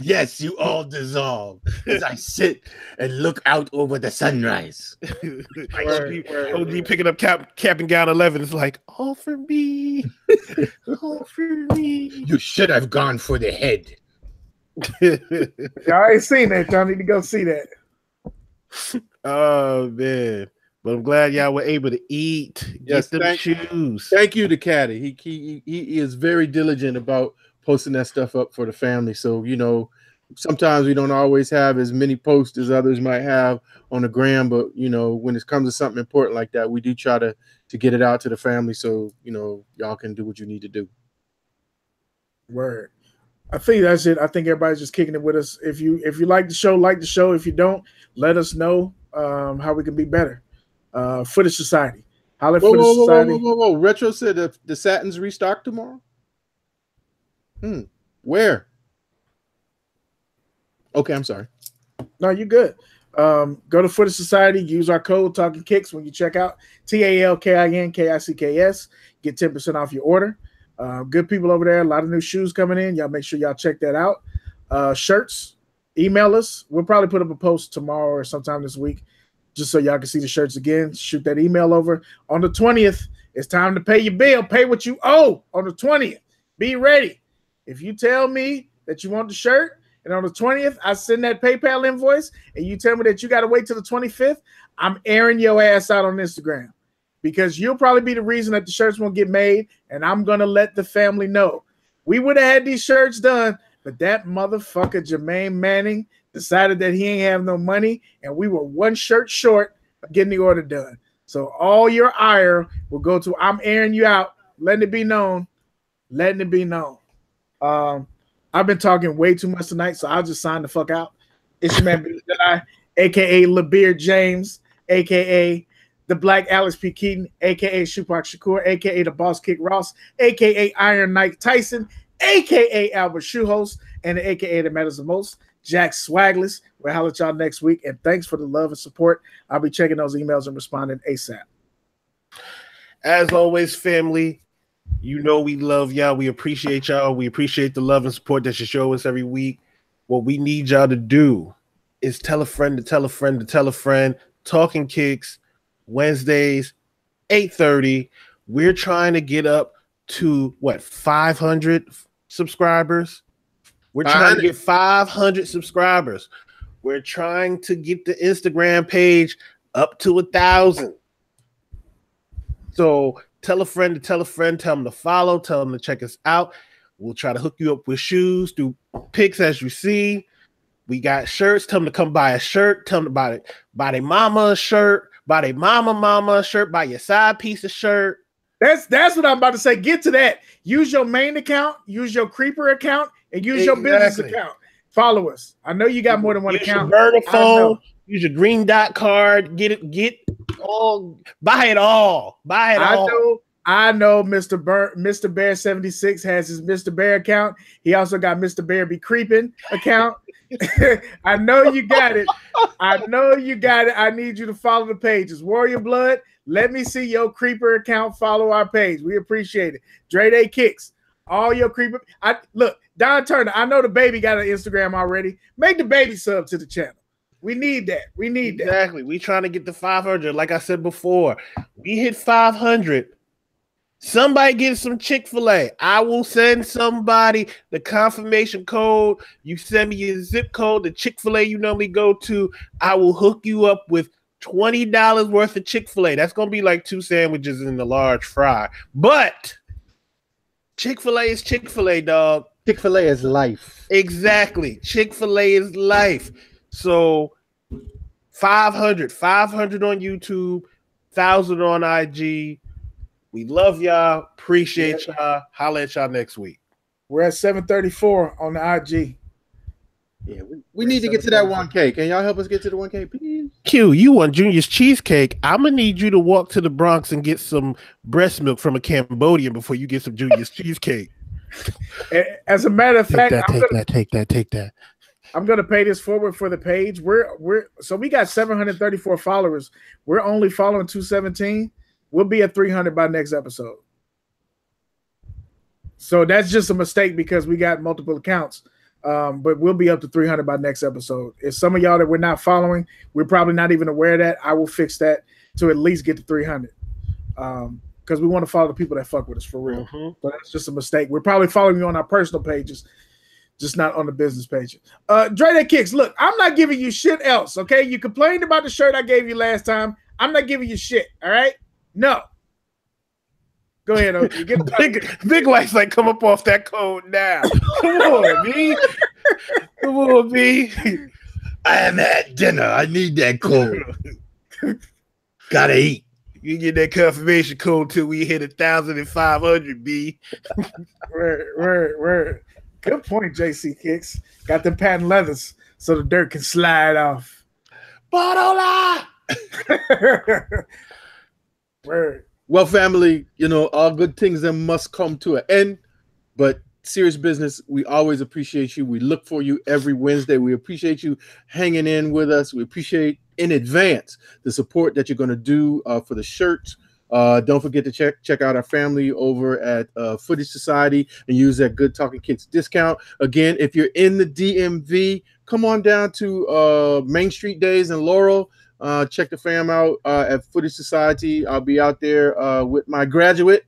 Yes, you all dissolve as I sit and look out over the sunrise. OG picking up cap and gown 11 is like, all for me. All for me. You should have gone for the head. Y'all ain't seen that. Y'all need to go see that. Oh, man. But I'm glad y'all were able to eat. Yes, get them shoes. Thank you to Caddy. He is very diligent about posting that stuff up for the family. So, you know, sometimes we don't always have as many posts as others might have on the gram, but, you know, when it comes to something important like that, we do try to get it out to the family so, you know, y'all can do what you need to do. Word. I think that's it. I think everybody's just kicking it with us. If you like the show, like the show. If you don't, let us know how we can be better. Footage Society. Holler Footage Society. Whoa. Retro said the satins restock tomorrow? Where? Okay, I'm sorry. No, you're good. Go to Footage Society. Use our code Talking Kicks when you check out. TALKINKICKS. Get 10% off your order. Good people over there. A lot of new shoes coming in. Y'all make sure y'all check that out. Shirts. Email us. We'll probably put up a post tomorrow or sometime this week, just so y'all can see the shirts again. Shoot that email over. On the 20th, it's time to pay your bill. Pay what you owe on the 20th. Be ready. If you tell me that you want the shirt, and on the 20th, I send that PayPal invoice, and you tell me that you got to wait till the 25th, I'm airing your ass out on Instagram because you'll probably be the reason that the shirts won't get made, and I'm going to let the family know. We would have had these shirts done, but that motherfucker Jermaine Manning decided that he ain't have no money, and we were one shirt short of getting the order done. So all your ire will go to I'm airing you out, letting it be known. Letting it be known. I've been talking way too much tonight, so I'll just sign the fuck out. It's your man, a.k.a. LeBeard James, a.k.a. the Black Alex P. Keaton, a.k.a. Shupak Shakur, a.k.a. the Boss Kick Ross, a.k.a. Iron Knight Tyson, a.k.a. Albert Shoehost, and the a.k.a. that matters the most, Jack Swagless. We'll holler at y'all next week, and thanks for the love and support. I'll be checking those emails and responding ASAP. As always, family, you know we love y'all. We appreciate y'all. We appreciate the love and support that you show us every week. What we need y'all to do is tell a friend to tell a friend to tell a friend. Talking Kicks, Wednesdays, 8:30. We're trying to get up to, 500 subscribers? We're trying to get 500 subscribers. We're trying to get the Instagram page up to 1,000. So tell a friend to tell a friend, tell them to follow, tell them to check us out. We'll try to hook you up with shoes, do pics as you see. We got shirts. Tell them to come buy a shirt. Tell them to buy their mama a shirt, buy their mama a shirt, buy your side piece a shirt. That's what I'm about to say. Get to that. Use your main account, use your Creeper account, and use your business account. Follow us. I know you got more than one account. Use your phone, use your green dot card, get all, buy it all. Buy it all. I know Mr. Bear 76 has his Mr. Bear account. He also got Mr. Bear Be Creeping account. I know you got it. I know you got it. I need you to follow the pages. Warrior Blood, let me see your Creeper account. Follow our page. We appreciate it. Dre Day Kicks, all your Creeper. Look, Don Turner, I know the baby got an Instagram already. Make the baby sub to the channel. We need that. We need that. Exactly. We trying to get to 500. Like I said before, we hit 500. Somebody get some Chick-fil-A. I will send somebody the confirmation code. You send me your zip code, the Chick-fil-A you normally go to. I will hook you up with $20 worth of Chick-fil-A. That's going to be like 2 sandwiches and a large fry. But Chick-fil-A is Chick-fil-A, dog. Chick-fil-A is life. Exactly. Chick-fil-A is life. So 500 on YouTube, 1,000 on IG. We love y'all. Appreciate y'all. Holla at y'all next week. We're at 734 on the IG. Yeah, we need to get to that 1K. Can y'all help us get to the 1K, please? Q, you want Junior's cheesecake? I'm gonna need you to walk to the Bronx and get some take milk from a Cambodian before you get some Junior's cheesecake. As a matter of fact, take that. I'm gonna pay this forward for the page. So we got 734 followers. We're only following 217. We'll be at 300 by next episode. So that's just a mistake because we got multiple accounts. But we'll be up to 300 by next episode. If some of y'all that we're not following, we're probably not even aware of that. I will fix that to at least get to 300. Because we want to follow the people that fuck with us for real. Mm-hmm. So that's just a mistake. We're probably following you on our personal pages, just not on the business pages. Dre That Kicks, look, I'm not giving you shit else, okay? You complained about the shirt I gave you last time. I'm not giving you shit, all right? No. Go ahead, OG. Big White's like, come up off that code now. Come on, B. Come on, B. I am at dinner. I need that code. Gotta eat. You get that confirmation code till we hit 1,500, B. Word. Good point, JC Kicks. Got them patent leathers so the dirt can slide off. Bodola! Word. Well, family, all good things that must come to an end, but serious business, we always appreciate you. We look for you every Wednesday. We appreciate you hanging in with us. We appreciate in advance the support that you're going to do for the shirts. Don't forget to check out our family over at Footage Society and use that Good Talking Kicks discount. Again, if you're in the DMV, come on down to Main Street Days in Laurel. Check the fam out at Footage Society. I'll be out there with my graduate.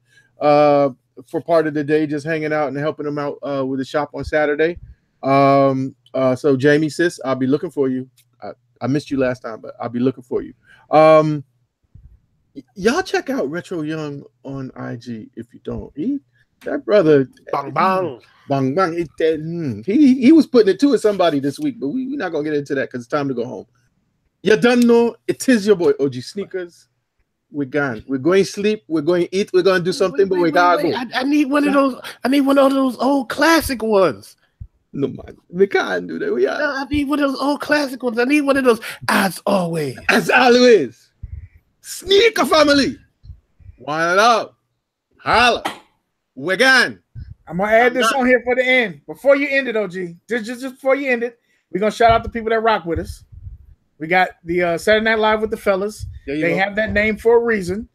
for part of the day, just hanging out and helping them out with the shop on Saturday. So Jamie, sis, I'll be looking for you. I missed you last time, but I'll be looking for you. Y'all check out Retro Young on IG if you don't. That brother, bang bang, bang bang. He was putting it to at somebody this week, but we're not gonna get into that because it's time to go home. You don't know it is your boy OG Sneakers. We're gone. We're going to sleep. We're going to eat. We're going to do something, but we gotta go. I need one of those. I need one of those old classic ones. No man, we can't do that. I need one of those old classic ones. I need one of those. As always. As always. Sneaker family. One love. Holla. We're gone. I'm gonna add this on here for the end. Before you end it, OG. Just before you end it, we're gonna shout out the people that rock with us. We got the Saturday Night Live with the fellas. They have that name for a reason.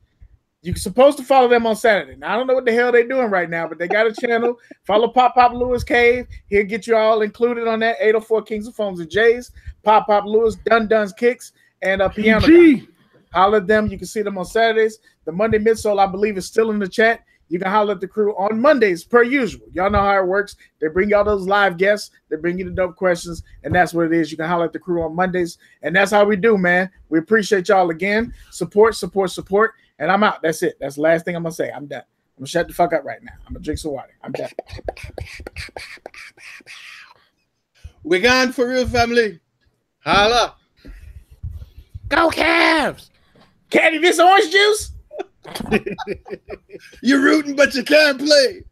You're supposed to follow them on Saturday. Now, I don't know what the hell they're doing right now, but they got a channel. Follow Pop Lewis Cave. He'll get you all included on that. 804 Kings of Phones and Jays. Pop Lewis, Dun's Kicks, and Piano Guy. Holler at them. You can see them on Saturdays. The Monday Midsole, I believe, is still in the chat. You can holler at the crew on Mondays, per usual. Y'all know how it works. They bring y'all those live guests. They bring you the dope questions, and that's what it is. You can holler at the crew on Mondays, and that's how we do, man. We appreciate y'all again. Support. And I'm out. That's it. That's the last thing I'm going to say. I'm done. I'm going to shut the fuck up right now. I'm going to drink some water. I'm done. We're gone for real, family. Holla. Go Cavs. Caddy, this orange juice? You're rooting, but you can't play.